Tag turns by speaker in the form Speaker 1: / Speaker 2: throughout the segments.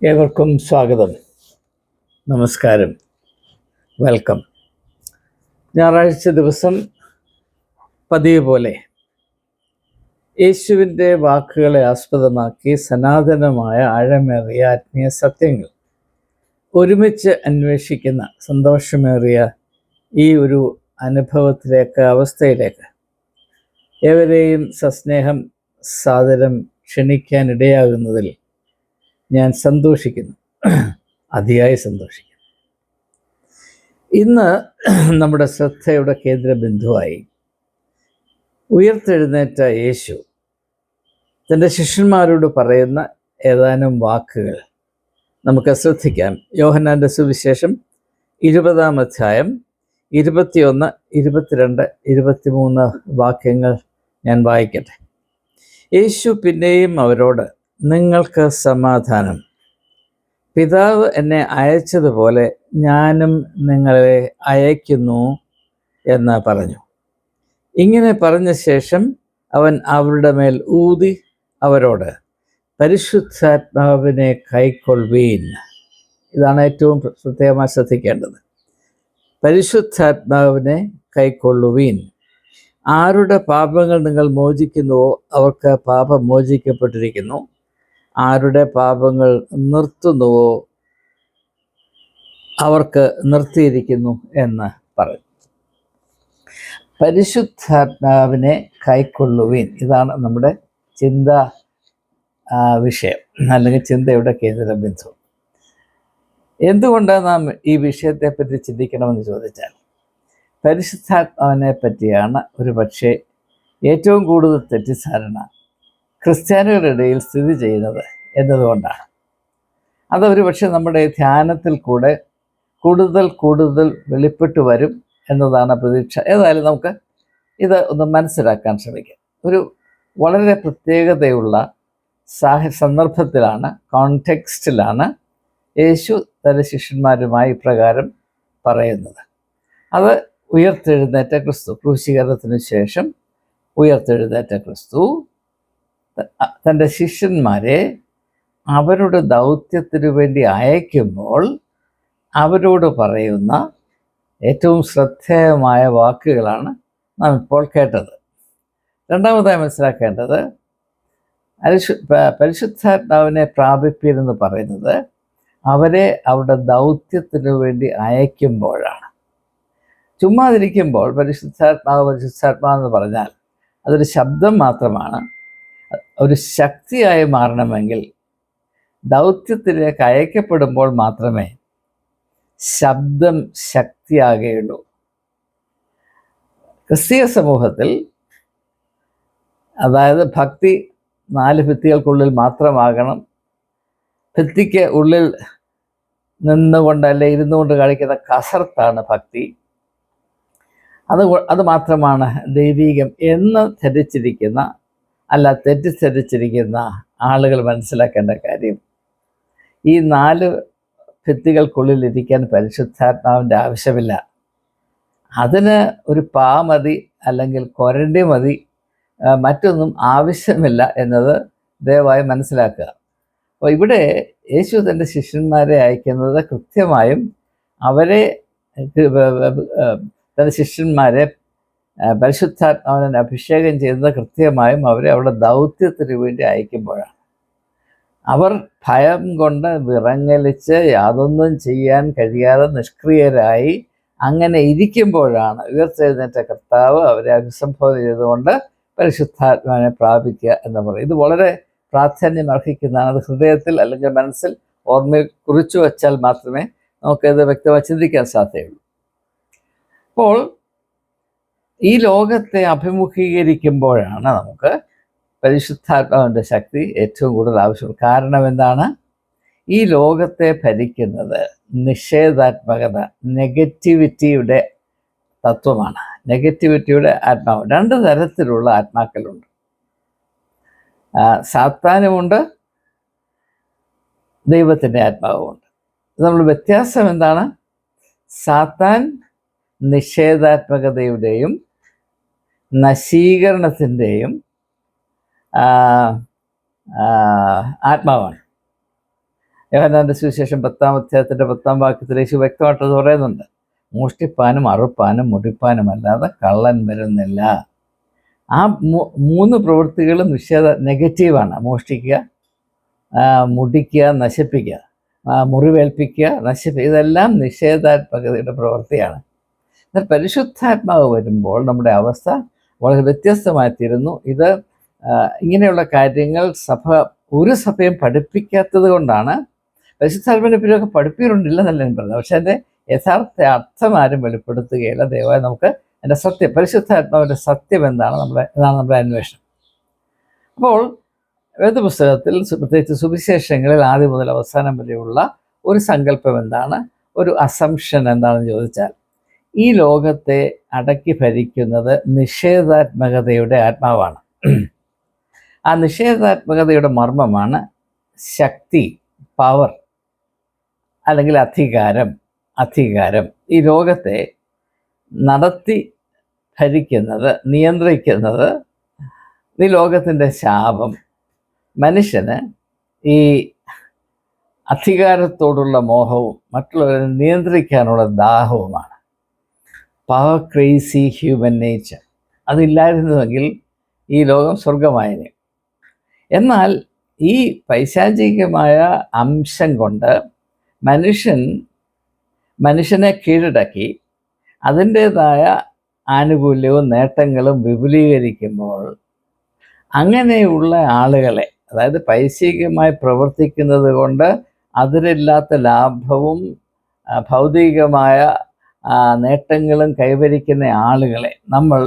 Speaker 1: ഏവർക്കും സ്വാഗതം, നമസ്കാരം, വെൽക്കം. ഞായറാഴ്ച ദിവസം പതിവ് പോലെ യേശുവിൻ്റെ വാക്കുകളെ ആസ്പദമാക്കി സനാതനമായ ആഴമേറിയ ആത്മീയ സത്യങ്ങൾ ഒരുമിച്ച് അന്വേഷിക്കുന്ന സന്തോഷമേറിയ ഈ ഒരു അവസ്ഥയിലേക്ക് ഏവരെയും സസ്നേഹം സാദരം ക്ഷണിക്കാനിടയാകുന്നതിൽ ഞാൻ സന്തോഷിക്കുന്നു, അതിയായി സന്തോഷിക്കുന്നു. ഇന്ന് നമ്മുടെ ശ്രദ്ധയുടെ കേന്ദ്രബിന്ദുവായി ഉയർത്തെഴുന്നേറ്റ യേശു തൻ്റെ ശിഷ്യന്മാരോട് പറയുന്ന ഏതാനും വാക്കുകൾ നമുക്ക് ശ്രദ്ധിക്കാം. യോഹന്നാൻ്റെ സുവിശേഷം 20-ാം അധ്യായം 21, 22, 23 വാക്യങ്ങൾ ഞാൻ വായിക്കട്ടെ. യേശു പിന്നെയും അവരോട്, നിങ്ങൾക്ക് സമാധാനം. പിതാവ് എന്നെ അയച്ചതുപോലെ ഞാനും നിങ്ങളെ അയക്കുന്നു എന്ന് പറഞ്ഞു. ഇങ്ങനെ പറഞ്ഞ ശേഷം അവൻ അവരുടെ മേൽ ഊതി അവരോട്, പരിശുദ്ധാത്മാവിനെ കൈക്കൊള്ളുവീൻ. ഇതാണ് ഏറ്റവും പ്രത്യേകമായി ശ്രദ്ധിക്കേണ്ടത്. പരിശുദ്ധാത്മാവിനെ കൈക്കൊള്ളുവീൻ. ആരുടെ പാപങ്ങൾ നിങ്ങൾ മോചിക്കുന്നുവോ അവർക്ക് പാപം മോചിക്കപ്പെട്ടിരിക്കുന്നു. ആരുടെ പാപങ്ങൾ നിർത്തുന്നുവോ അവർക്ക് നിർത്തിയിരിക്കുന്നു എന്ന് പറയും. പരിശുദ്ധാത്മാവിനെ കൈക്കൊള്ളുവീൻ. ഇതാണ് നമ്മുടെ ചിന്താ വിഷയം, അല്ലെങ്കിൽ ചിന്തയുടെ കേന്ദ്രബിന്ദു. എന്തുകൊണ്ടാണ് നാം ഈ വിഷയത്തെപ്പറ്റി ചിന്തിക്കണമെന്ന് ചോദിച്ചാൽ, പരിശുദ്ധാത്മാവിനെ പറ്റിയാണ് ഒരു പക്ഷേ ഏറ്റവും കൂടുതൽ തെറ്റിദ്ധാരണ ക്രിസ്ത്യാനികളുടെ ഇടയിൽ സ്ഥിതി ചെയ്യുന്നത് എന്നതുകൊണ്ടാണ്. അതൊരു പക്ഷേ നമ്മുടെ ധ്യാനത്തിൽ കൂടെ കൂടുതൽ വെളിപ്പെട്ടു വരും എന്നതാണ് പ്രതീക്ഷ. ഏതായാലും നമുക്ക് ഇത് ഒന്ന് മനസ്സിലാക്കാൻ ശ്രമിക്കാം. ഒരു വളരെ പ്രത്യേകതയുള്ള സന്ദർഭത്തിലാണ്, കോണ്ടെക്സ്റ്റിലാണ് യേശു തൻ്റെ ശിഷ്യന്മാരുമായി ഇപ്രകാരം പറയുന്നത്. അത് ഉയർത്തെഴുന്നേറ്റ ക്രിസ്തു, ക്രൂശീകരണത്തിന് ശേഷം ഉയർത്തെഴുന്നേറ്റ ക്രിസ്തു തൻ്റെ ശിഷ്യന്മാരെ അവരുടെ ദൗത്യത്തിനു വേണ്ടി അയക്കുമ്പോൾ അവരോട് പറയുന്ന ഏറ്റവും ശ്രദ്ധേയമായ വാക്കുകളാണ് നാം ഇപ്പോൾ കേട്ടത്. രണ്ടാമതായി മനസ്സിലാക്കേണ്ടത്, പരിശുദ്ധാത്മാവിനെ പ്രാപിപ്പീരെന്ന് പറയുന്നത് അവരെ അവരുടെ ദൗത്യത്തിനു വേണ്ടി അയക്കുമ്പോഴാണ്. ചുമ്മാതിരിക്കുമ്പോൾ പരിശുദ്ധാത്മാവെന്ന് പറഞ്ഞാൽ അതൊരു ശബ്ദം മാത്രമാണ്. ഒരു ശക്തിയായി മാറണമെങ്കിൽ ദൗത്യത്തിലേക്ക് അയക്കപ്പെടുമ്പോൾ മാത്രമേ ശബ്ദം ശക്തിയാകുകയുള്ളൂ. ക്രിസ്തീയ സമൂഹത്തിൽ, അതായത് ഭക്തി 4 ഭിത്തികൾക്കുള്ളിൽ മാത്രമാകണം, ഭിത്തിക്ക് ഉള്ളിൽ നിന്നുകൊണ്ട് അല്ലെ ഇരുന്നുകൊണ്ട് കാണിക്കുന്ന കസർത്താണ് ഭക്തി, അത് മാത്രമാണ് ദൈവീകം എന്ന് ധരിച്ചിരിക്കുന്ന, അല്ല തെറ്റിദ്ധരിച്ചിരിക്കുന്ന ആളുകൾ മനസ്സിലാക്കേണ്ട കാര്യം, ഈ 4 ഭിത്തികൾക്കുള്ളിലിരിക്കാൻ പരിശുദ്ധാത്മാവിൻ്റെ ആവശ്യമില്ല. അതിന് ഒരു പാ മതി, അല്ലെങ്കിൽ കൊരണ്ടി മതി, മറ്റൊന്നും ആവശ്യമില്ല എന്നത് ദയവായി മനസ്സിലാക്കുക. അപ്പോൾ ഇവിടെ യേശു തൻ്റെ ശിഷ്യന്മാരെ അയക്കുന്നത് കൃത്യമായും അവരെ, തൻ്റെ ശിഷ്യന്മാരെ പരിശുദ്ധാത്മാവിനെ അഭിഷേകം ചെയ്യുന്നത് കൃത്യമായും അവരെ അവരുടെ ദൗത്യത്തിന് വേണ്ടി അയക്കുമ്പോഴാണ്. അവർ ഭയം കൊണ്ട് വിറങ്ങലിച്ച് യാതൊന്നും ചെയ്യാൻ കഴിയാതെ നിഷ്ക്രിയരായി അങ്ങനെ ഇരിക്കുമ്പോഴാണ് ഉയർത്തെഴുന്നേറ്റ കർത്താവ് അവരെ അഭിസംബോധന ചെയ്തുകൊണ്ട് പരിശുദ്ധാത്മാവിനെ പ്രാപിക്കുക എന്ന് പറയും. ഇത് വളരെ പ്രാധാന്യം അർഹിക്കുന്നതാണ്. അത് ഹൃദയത്തിൽ അല്ലെങ്കിൽ മനസ്സിൽ ഓർമ്മയിൽ കുറിച്ചു വച്ചാൽ മാത്രമേ നമുക്കത് വ്യക്തമായി ചിന്തിക്കാൻ സാധ്യതയുള്ളൂ. അപ്പോൾ ഈ ലോകത്തെ അഭിമുഖീകരിക്കുമ്പോഴാണ് നമുക്ക് പരിശുദ്ധാത്മാവിൻ്റെ ശക്തി ഏറ്റവും കൂടുതൽ ആവശ്യമുള്ളത്. കാരണം എന്താണ്? ഈ ലോകത്തെ ഭരിക്കുന്നത് നിഷേധാത്മകത, നെഗറ്റിവിറ്റിയുടെ തത്വമാണ്, നെഗറ്റിവിറ്റിയുടെ ആത്മാവ്. 2 തരത്തിലുള്ള ആത്മാക്കളുണ്ട്. സാത്താനുമുണ്ട്, ദൈവത്തിൻ്റെ ആത്മാവുമുണ്ട്. നമ്മൾ വ്യത്യാസം എന്താണ്? സാത്താൻ നിഷേധാത്മകതയുടെയും നശീകരണത്തിൻ്റെയും ആത്മാവാണ്. യോഹന്നാന്റെ സുവിശേഷം 10-ാം അധ്യായത്തിൻ്റെ 10-ാം വാക്യത്തിൽ യേശു വ്യക്തമായിട്ടത് പറയുന്നുണ്ട്. മോഷ്ടിപ്പാനും അറുപ്പാനും മുടിപ്പാനും അല്ലാതെ കള്ളൻ വരുന്നില്ല. ആ 3 പ്രവൃത്തികളും നെഗറ്റീവാണ്. മോഷ്ടിക്കുക, മുടിക്കുക, നശിപ്പിക്കുക, മുറിവേൽപ്പിക്കുക, നശിപ്പിക്കുക, ഇതെല്ലാം നിഷേധാത്മകതയുടെ പ്രവൃത്തിയാണ്. എന്നാൽ പരിശുദ്ധാത്മാവ് വരുമ്പോൾ നമ്മുടെ അവസ്ഥ വളരെ വ്യത്യസ്തമായിത്തീരുന്നു. ഇത് ഇങ്ങനെയുള്ള കാര്യങ്ങൾ ഒരു സഭയും പഠിപ്പിക്കാത്തത് കൊണ്ടാണ്. പരിശുദ്ധാത്മാവിനെ പിന്നൊക്കെ പഠിപ്പിക്കുന്നുണ്ടില്ലെന്നല്ല ഞാൻ പറഞ്ഞത്, പക്ഷേ അതിൻ്റെ യഥാർത്ഥ അർത്ഥം ആരും വെളിപ്പെടുത്തുകയില്ല. ദയവായി നമുക്ക് എൻ്റെ പരിശുദ്ധാത്മാവിൻ്റെ സത്യം ഇതാണ് നമ്മുടെ അന്വേഷണം. അപ്പോൾ വേദപുസ്തകത്തിൽ പ്രത്യേകിച്ച് സുവിശേഷങ്ങളിൽ ആദ്യം മുതൽ അവസാനം വരെയുള്ള ഒരു സങ്കല്പം എന്താണ്, ഒരു അസംഷൻ എന്താണെന്ന് ചോദിച്ചാൽ, ഈ ലോകത്തെ അടക്കി ഭരിക്കുന്നത് നിഷേധാത്മകതയുടെ ആത്മാവാണ്. ആ നിഷേധാത്മകതയുടെ മർമ്മമാണ് ശക്തി, പവർ, അല്ലെങ്കിൽ അധികാരം. ഈ ലോകത്തെ നടത്തി ഭരിക്കുന്നത്, നിയന്ത്രിക്കുന്നത്, ഈ ലോകത്തിൻ്റെ ശാപം മനുഷ്യന് ഈ അധികാരത്തോടുള്ള മോഹവും മറ്റുള്ളവരെ നിയന്ത്രിക്കാനുള്ള ദാഹവുമാണ്. Power crazy human nature. അതില്ലായിരുന്നുവെങ്കിൽ ഈ ലോകം സ്വർഗമായേനെ. എന്നാൽ ഈ പൈശാചികമായ അംശം കൊണ്ട് മനുഷ്യനെ കീഴടക്കി അതിൻ്റേതായ ആനുകൂല്യവും നേട്ടങ്ങളും വിപുലീകരിക്കുമ്പോൾ അങ്ങനെയുള്ള ആളുകളെ, അതായത് പൈശികമായി പ്രവർത്തിക്കുന്നത് കൊണ്ട് അതിലില്ലാത്ത ലാഭവും ഭൗതികമായ നേട്ടങ്ങളും കൈവരിക്കുന്ന ആളുകളെ നമ്മൾ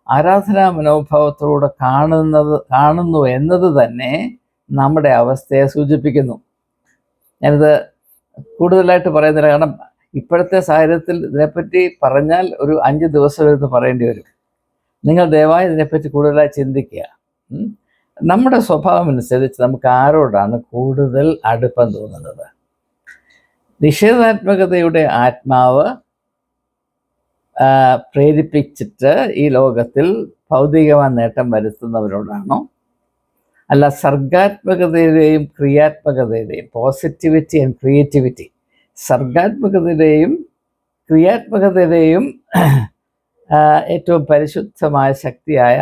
Speaker 1: ആരാധനാ മനോഭാവത്തോടെ കാണുന്നു എന്നത് തന്നെ നമ്മുടെ അവസ്ഥയെ സൂചിപ്പിക്കുന്നു. ഞാനിത് കൂടുതലായിട്ട് പറയുന്നില്ല, കാരണം ഇപ്പോഴത്തെ സാഹചര്യത്തിൽ ഇതിനെപ്പറ്റി പറഞ്ഞാൽ ഒരു 5 ദിവസം എടുത്ത് പറയേണ്ടി വരും. നിങ്ങൾ ദയവായി ഇതിനെപ്പറ്റി കൂടുതലായി ചിന്തിക്കുക. നമ്മുടെ സ്വഭാവം അനുസരിച്ച് നമുക്ക് ആരോടാണ് കൂടുതൽ അടുപ്പം തോന്നുന്നത്? നിഷേധാത്മകതയുടെ ആത്മാവ് പ്രേരിപ്പിച്ചിട്ട് ഈ ലോകത്തിൽ ഭൗതികമായ നേട്ടം വരുത്തുന്നവരോടാണോ, അല്ല സർഗാത്മകതയുടെയും ക്രിയാത്മകതയുടെയും, പോസിറ്റിവിറ്റി ആൻഡ് ക്രിയേറ്റിവിറ്റി, സർഗാത്മകതയുടെയും ക്രിയാത്മകതയുടെയും ഏറ്റവും പരിശുദ്ധമായ ശക്തിയായ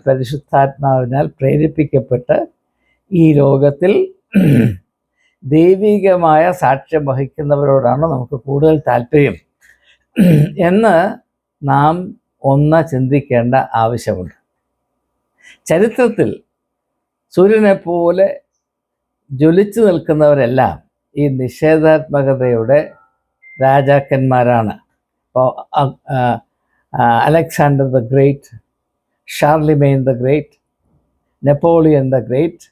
Speaker 1: പരിശുദ്ധാത്മാവിനാൽ പ്രേരിപ്പിക്കപ്പെട്ട് ഈ ലോകത്തിൽ ദൈവികമായ സാക്ഷ്യം വഹിക്കുന്നവരോടാണ് നമുക്ക് കൂടുതൽ താല്പര്യം എന്ന് നാം ചിന്തിക്കേണ്ട ആവശ്യമുണ്ട്. ചരിത്രത്തിൽ സൂര്യനെ പോലെ ജ്വലിച്ചു നിൽക്കുന്നവരെല്ലാം ഈ നിഷേധാത്മകതയുടെ രാജാക്കന്മാരാണ്. അപ്പോൾ Alexander the Great, Charlemagne the Great, Napoleon the Great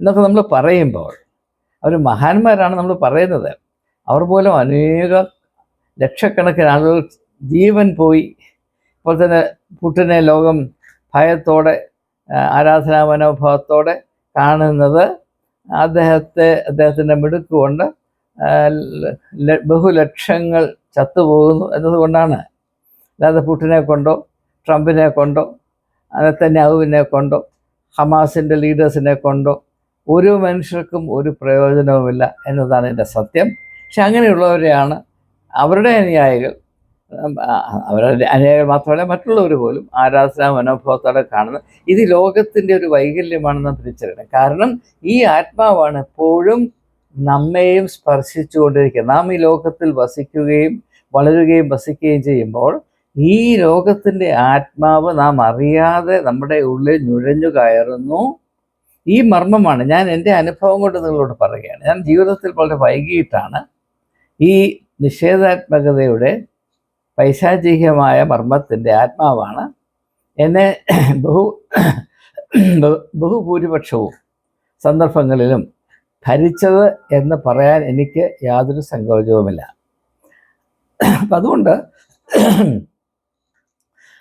Speaker 1: എന്നൊക്കെ നമ്മൾ പറയുമ്പോൾ അവർ മഹാന്മാരാണ് നമ്മൾ പറയുന്നത്. അവർ പോലും അനേക ലക്ഷക്കണക്കിന് ആളുകൾ ജീവൻ പോയി. ഇപ്പോൾ തന്നെ പുട്ടിനെ ലോകം ഭയത്തോടെ, ആരാധനാ മനോഭാവത്തോടെ കാണുന്നത് അദ്ദേഹത്തിൻ്റെ മിടുക്കുകൊണ്ട് ബഹുലക്ഷങ്ങൾ ചത്തുപോകുന്നു എന്നതുകൊണ്ടാണ്. അല്ലാതെ പുട്ടിനെ കൊണ്ടോ, ട്രംപിനെ കൊണ്ടോ, നെതന്യാഹുവിനെ കൊണ്ടോ, ഹമാസിൻ്റെ ലീഡേഴ്സിനെ കൊണ്ടോ ഒരു മനുഷ്യർക്കും ഒരു പ്രയോജനവുമില്ല എന്നതാണ് എൻ്റെ സത്യം. പക്ഷെ അങ്ങനെയുള്ളവരെയാണ് അവരുടെ അനുയായികൾ മാത്രമല്ല മറ്റുള്ളവർ പോലും ആരാധനാ മനോഭാവത്തോടെ കാണുന്നത്. ഇത് ലോകത്തിൻ്റെ ഒരു വൈകല്യമാണെന്ന് തിരിച്ചറിയണം. കാരണം ഈ ആത്മാവാണ് എപ്പോഴും നമ്മെയും സ്പർശിച്ചുകൊണ്ടിരിക്കുന്നത്. നാം ഈ ലോകത്തിൽ വസിക്കുകയും വളരുകയും വസിക്കുകയും ചെയ്യുമ്പോൾ ഈ ലോകത്തിൻ്റെ ആത്മാവ് നാം അറിയാതെ നമ്മുടെ ഉള്ളിൽ നുഴഞ്ഞു കയറുന്നു. ഈ മർമ്മമാണ് ഞാൻ എൻ്റെ അനുഭവം കൊണ്ട് നിങ്ങളോട് പറയുകയാണ്. ഞാൻ ജീവിതത്തിൽ വളരെ വൈകിട്ടാണ് ഈ നിഷേധാത്മകതയുടെ പൈശാചികമായ മർമ്മത്തിൻ്റെ ആത്മാവാണ് എന്നെ ബഹുഭൂരിപക്ഷവും സന്ദർഭങ്ങളിലും ഭരിച്ചത് എന്ന് പറയാൻ എനിക്ക് യാതൊരു സങ്കോചവുമില്ല. അപ്പം അതുകൊണ്ട്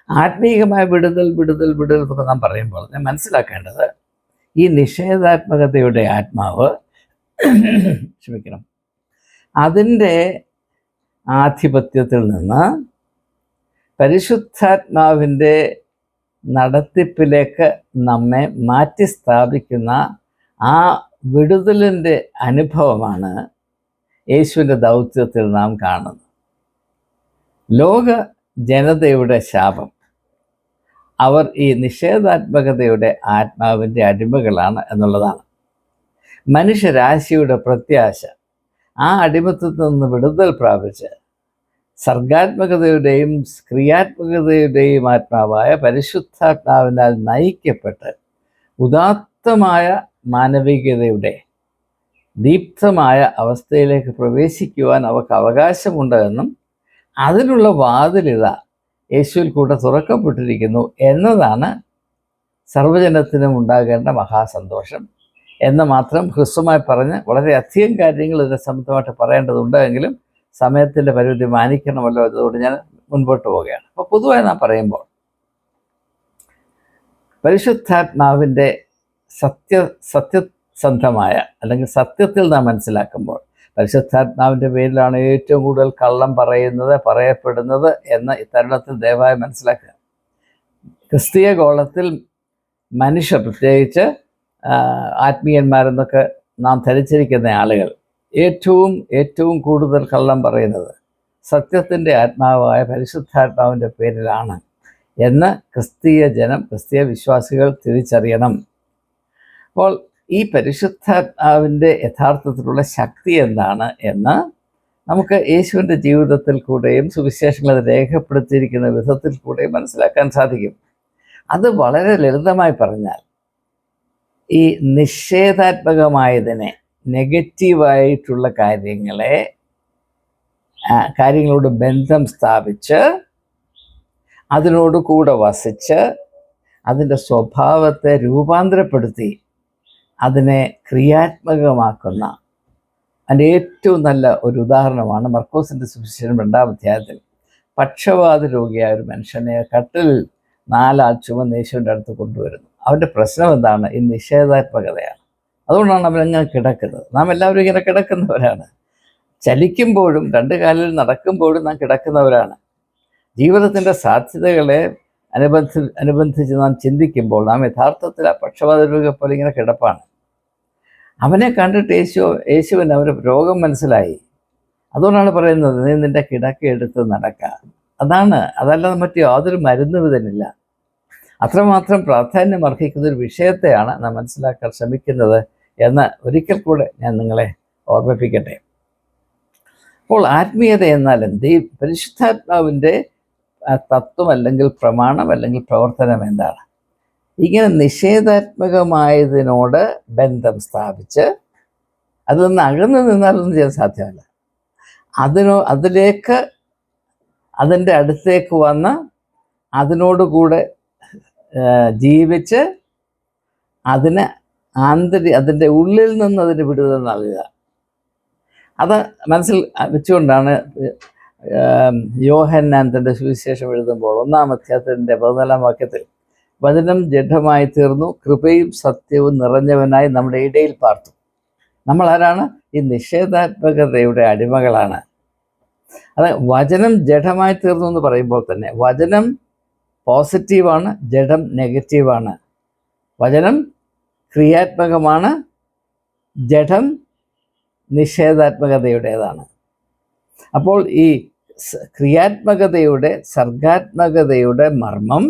Speaker 1: ആത്മീയമായ വിടുതൽ എന്നൊക്കെ നാം പറയുമ്പോൾ ഞാൻ മനസ്സിലാക്കേണ്ടത് ഈ നിഷേധാത്മകതയുടെ ആത്മാവ് അതിൻ്റെ ആധിപത്യത്തിൽ നിന്ന് പരിശുദ്ധാത്മാവിൻ്റെ നടത്തിപ്പിലേക്ക് നമ്മെ മാറ്റി സ്ഥാപിക്കുന്ന ആ വിടുതലിൻ്റെ അനുഭവമാണ് യേശുവിൻ്റെ ദൗത്യത്തിൽ നാം കാണുന്നത്. ലോക ജനതയുടെ ശാപം, അവർ ഈ നിഷേധാത്മകതയുടെ ആത്മാവിൻ്റെ അടിമകളാണ് എന്നുള്ളതാണ്. മനുഷ്യരാശിയുടെ പ്രത്യാശ ആ അടിമത്തത്തിൽ നിന്ന് വിടുതൽ പ്രാപിച്ച് സർഗാത്മകതയുടെയും ക്രിയാത്മകതയുടെയും ആത്മാവായ പരിശുദ്ധാത്മാവിനാൽ നയിക്കപ്പെട്ട് ഉദാത്തമായ മാനവികതയുടെ ദീപ്തമായ അവസ്ഥയിലേക്ക് പ്രവേശിക്കുവാൻ അവർക്ക് അവകാശമുണ്ട് എന്നും അതിനുള്ള വാതിലിത യേശുവിൽ കൂടെ തുറക്കപ്പെട്ടിരിക്കുന്നു എന്നതാണ് സർവ്വജനത്തിനും ഉണ്ടാകേണ്ട മഹാസന്തോഷം എന്ന് മാത്രം ഹ്രസ്വമായി പറഞ്ഞ് വളരെയധികം കാര്യങ്ങൾ ഇതിനെ സംബന്ധമായിട്ട് പറയേണ്ടതുണ്ട്. എങ്കിലും സമയത്തിൻ്റെ പരിധി മാനിക്കണമല്ലോ, അതുകൊണ്ട് ഞാൻ മുൻപോട്ട് പോവുകയാണ്. അപ്പോൾ പൊതുവായി നാം പറയുമ്പോൾ പരിശുദ്ധാത്മാവിൻ്റെ സത്യസന്ധമായ അല്ലെങ്കിൽ സത്യത്തിൽ നാം മനസ്സിലാക്കുമ്പോൾ പരിശുദ്ധാത്മാവിൻ്റെ പേരിലാണ് ഏറ്റവും കൂടുതൽ കള്ളം പറയപ്പെടുന്നത് എന്ന ഇത്തരുണത്തിൽ ദയവായി മനസ്സിലാക്കുക. ക്രിസ്തീയ ഗോളത്തിൽ മനുഷ്യർ, പ്രത്യേകിച്ച് ആത്മീയന്മാരെന്നൊക്കെ നാം ധരിച്ചിരിക്കുന്ന ആളുകൾ ഏറ്റവും കൂടുതൽ കള്ളം പറയുന്നത് സത്യത്തിൻ്റെ ആത്മാവായ പരിശുദ്ധാത്മാവിൻ്റെ പേരിലാണ് എന്ന് ക്രിസ്തീയ വിശ്വാസികൾ തിരിച്ചറിയണം. അപ്പോൾ ഈ പരിശുദ്ധാത്മാവിൻ്റെ യഥാർത്ഥത്തിലുള്ള ശക്തി എന്താണ് എന്ന് നമുക്ക് യേശുവിൻ്റെ ജീവിതത്തിൽ കൂടെയും സുവിശേഷങ്ങൾ അത് രേഖപ്പെടുത്തിയിരിക്കുന്ന വിധത്തിൽ കൂടെയും മനസ്സിലാക്കാൻ സാധിക്കും. അത് വളരെ ലളിതമായി പറഞ്ഞാൽ, ഈ നിഷേധാത്മകമായതിനെ, നെഗറ്റീവായിട്ടുള്ള കാര്യങ്ങളോട് ബന്ധം സ്ഥാപിച്ച് അതിനോട് കൂടെ വസിച്ച് അതിൻ്റെ സ്വഭാവത്തെ രൂപാന്തരപ്പെടുത്തി അതിനെ ക്രിയാത്മകമാക്കുന്ന അതിൻ്റെ ഏറ്റവും നല്ല ഒരു ഉദാഹരണമാണ് മർക്കോസിൻ്റെ സുവിശേഷം 2-ാം അധ്യായത്തിൽ പക്ഷവാത രോഗിയായ ഒരു മനുഷ്യനെ കട്ടിലിൽ 4 ആൾ ചുമന്ന് യേശുവിൻ്റെ അടുത്ത് കൊണ്ടുവരുന്നു. അവൻ്റെ പ്രശ്നം എന്താണ്? ഈ നിഷേധാത്മകതയാണ്. അതുകൊണ്ടാണ് അവനങ്ങനെ കിടക്കുന്നത്. നാം എല്ലാവരും ഇങ്ങനെ കിടക്കുന്നവരാണ്. ചലിക്കുമ്പോഴും 2 കാലിൽ നടക്കുമ്പോഴും നാം കിടക്കുന്നവരാണ്. ജീവിതത്തിൻ്റെ സാധ്യതകളെ അനുബന്ധിച്ച് നാം ചിന്തിക്കുമ്പോൾ നാം യഥാർത്ഥത്തിൽ ആ പക്ഷപാത രോഗിയെ പോലെ ഇങ്ങനെ കിടപ്പാണ്. അവനെ കണ്ടിട്ട് യേശുവിന് അവൻ്റെ രോഗം മനസ്സിലായി. അതുകൊണ്ടാണ് പറയുന്നത്, നീ നിൻ്റെ കിടക്ക എടുത്ത് നടക്കുക. അതല്ലാതെ മറ്റു യാതൊരു മരുന്നും ഇതിനില്ല. അത്രമാത്രം പ്രാധാന്യം അർഹിക്കുന്ന ഒരു വിഷയത്തെയാണ് നാം മനസ്സിലാക്കാൻ ശ്രമിക്കുന്നത് എന്ന് ഒരിക്കൽ കൂടെ ഞാൻ നിങ്ങളെ ഓർമ്മിപ്പിക്കട്ടെ. അപ്പോൾ ആത്മീയത എന്നാൽ എന്ത്? ഈ പരിശുദ്ധാത്മാവിൻ്റെ തത്വം അല്ലെങ്കിൽ പ്രമാണം അല്ലെങ്കിൽ പ്രവർത്തനം എന്താണ്? ഇങ്ങനെ നിഷേധാത്മകമായതിനോട് ബന്ധം സ്ഥാപിച്ച് അതിൽ നിന്ന് അകന്നു നിന്നാലൊന്നും ചെയ്യാൻ സാധ്യമല്ല. അതിൻ്റെ അടുത്തേക്ക് വന്ന് അതിനോടുകൂടെ ജീവിച്ച് അതിൻ്റെ ഉള്ളിൽ നിന്ന് അതിന് വിടുതൽ നൽകുക. അത് മനസ്സിൽ വെച്ചുകൊണ്ടാണ് യോഹന്നാൻ തൻ്റെ സുവിശേഷം എഴുതുമ്പോൾ 1-ാം അധ്യായത്തിൻ്റെ 14-ാം വാക്യത്തിൽ വചനം ജഡമായി തീർന്നു, കൃപയും സത്യവും നിറഞ്ഞവനായി നമ്മുടെ ഇടയിൽ പാർത്തു. നമ്മൾ ആരാണ്? ഈ നിഷേധാത്മകതയുടെ അടിമകളാണ്. അത് വചനം ജഡമായി തീർന്നു എന്ന് പറയുമ്പോൾ തന്നെ വചനം പോസിറ്റീവാണ്, ജഡം നെഗറ്റീവാണ്. വചനം ക്രിയാത്മകമാണ്, ജഡം നിഷേധാത്മകതയുടേതാണ്. അപ്പോൾ ഈ ക്രിയാത്മകതയുടെ സർഗാത്മകതയുടെ മർമ്മം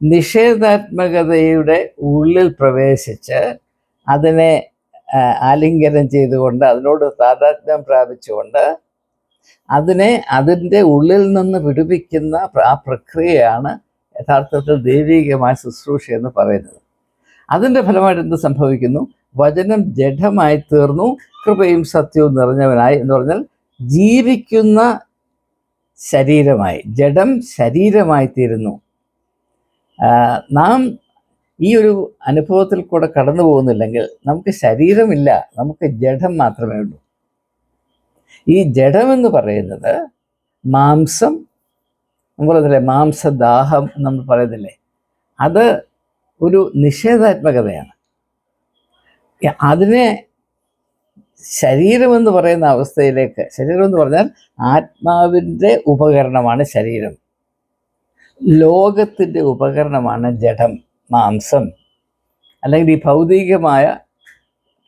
Speaker 1: നിഷേധാത്മകതയുടെ ഉള്ളിൽ പ്രവേശിച്ച് അതിനെ ആലിംഗനം ചെയ്തുകൊണ്ട് അതിനോട് താതാത്മ്യം പ്രാപിച്ചുകൊണ്ട് അതിൻ്റെ ഉള്ളിൽ നിന്ന് വിടുവിക്കുന്ന ആ പ്രക്രിയയാണ് യഥാർത്ഥത്തിൽ ദൈവികമായ ശുശ്രൂഷ എന്ന് പറയുന്നത്. അതിൻ്റെ ഫലമായിട്ട് എന്ത് സംഭവിക്കുന്നു? വചനം ജഡമായി തീർന്നു, കൃപയും സത്യവും നിറഞ്ഞവനായി എന്ന് പറഞ്ഞാൽ ജീവിക്കുന്ന ശരീരമായി, ജഡം ശരീരമായി തീരുന്നു. നാം ഈ ഒരു അനുഭവത്തിൽ കൂടെ കടന്നു പോകുന്നില്ലെങ്കിൽ നമുക്ക് ശരീരമില്ല, നമുക്ക് ജഡം മാത്രമേ ഉള്ളൂ. ഈ ജഡമെന്ന് പറയുന്നത് മാംസം, നമ്മൾ പറയത്തില്ലേ മാംസദാഹം നമ്മൾ പറയുന്നില്ലേ, അത് ഒരു നിഷേധാത്മകതയാണ്. അതിനെ ശരീരമെന്ന് പറയുന്ന അവസ്ഥയിലേക്ക്, ശരീരം എന്ന് പറഞ്ഞാൽ ആത്മാവിൻ്റെ ഉപകരണമാണ് ശരീരം, ലോകത്തിൻ്റെ ഉപകരണമാണ് ജഡം, മാംസം, അല്ലെങ്കിൽ ഈ ഭൗതികമായ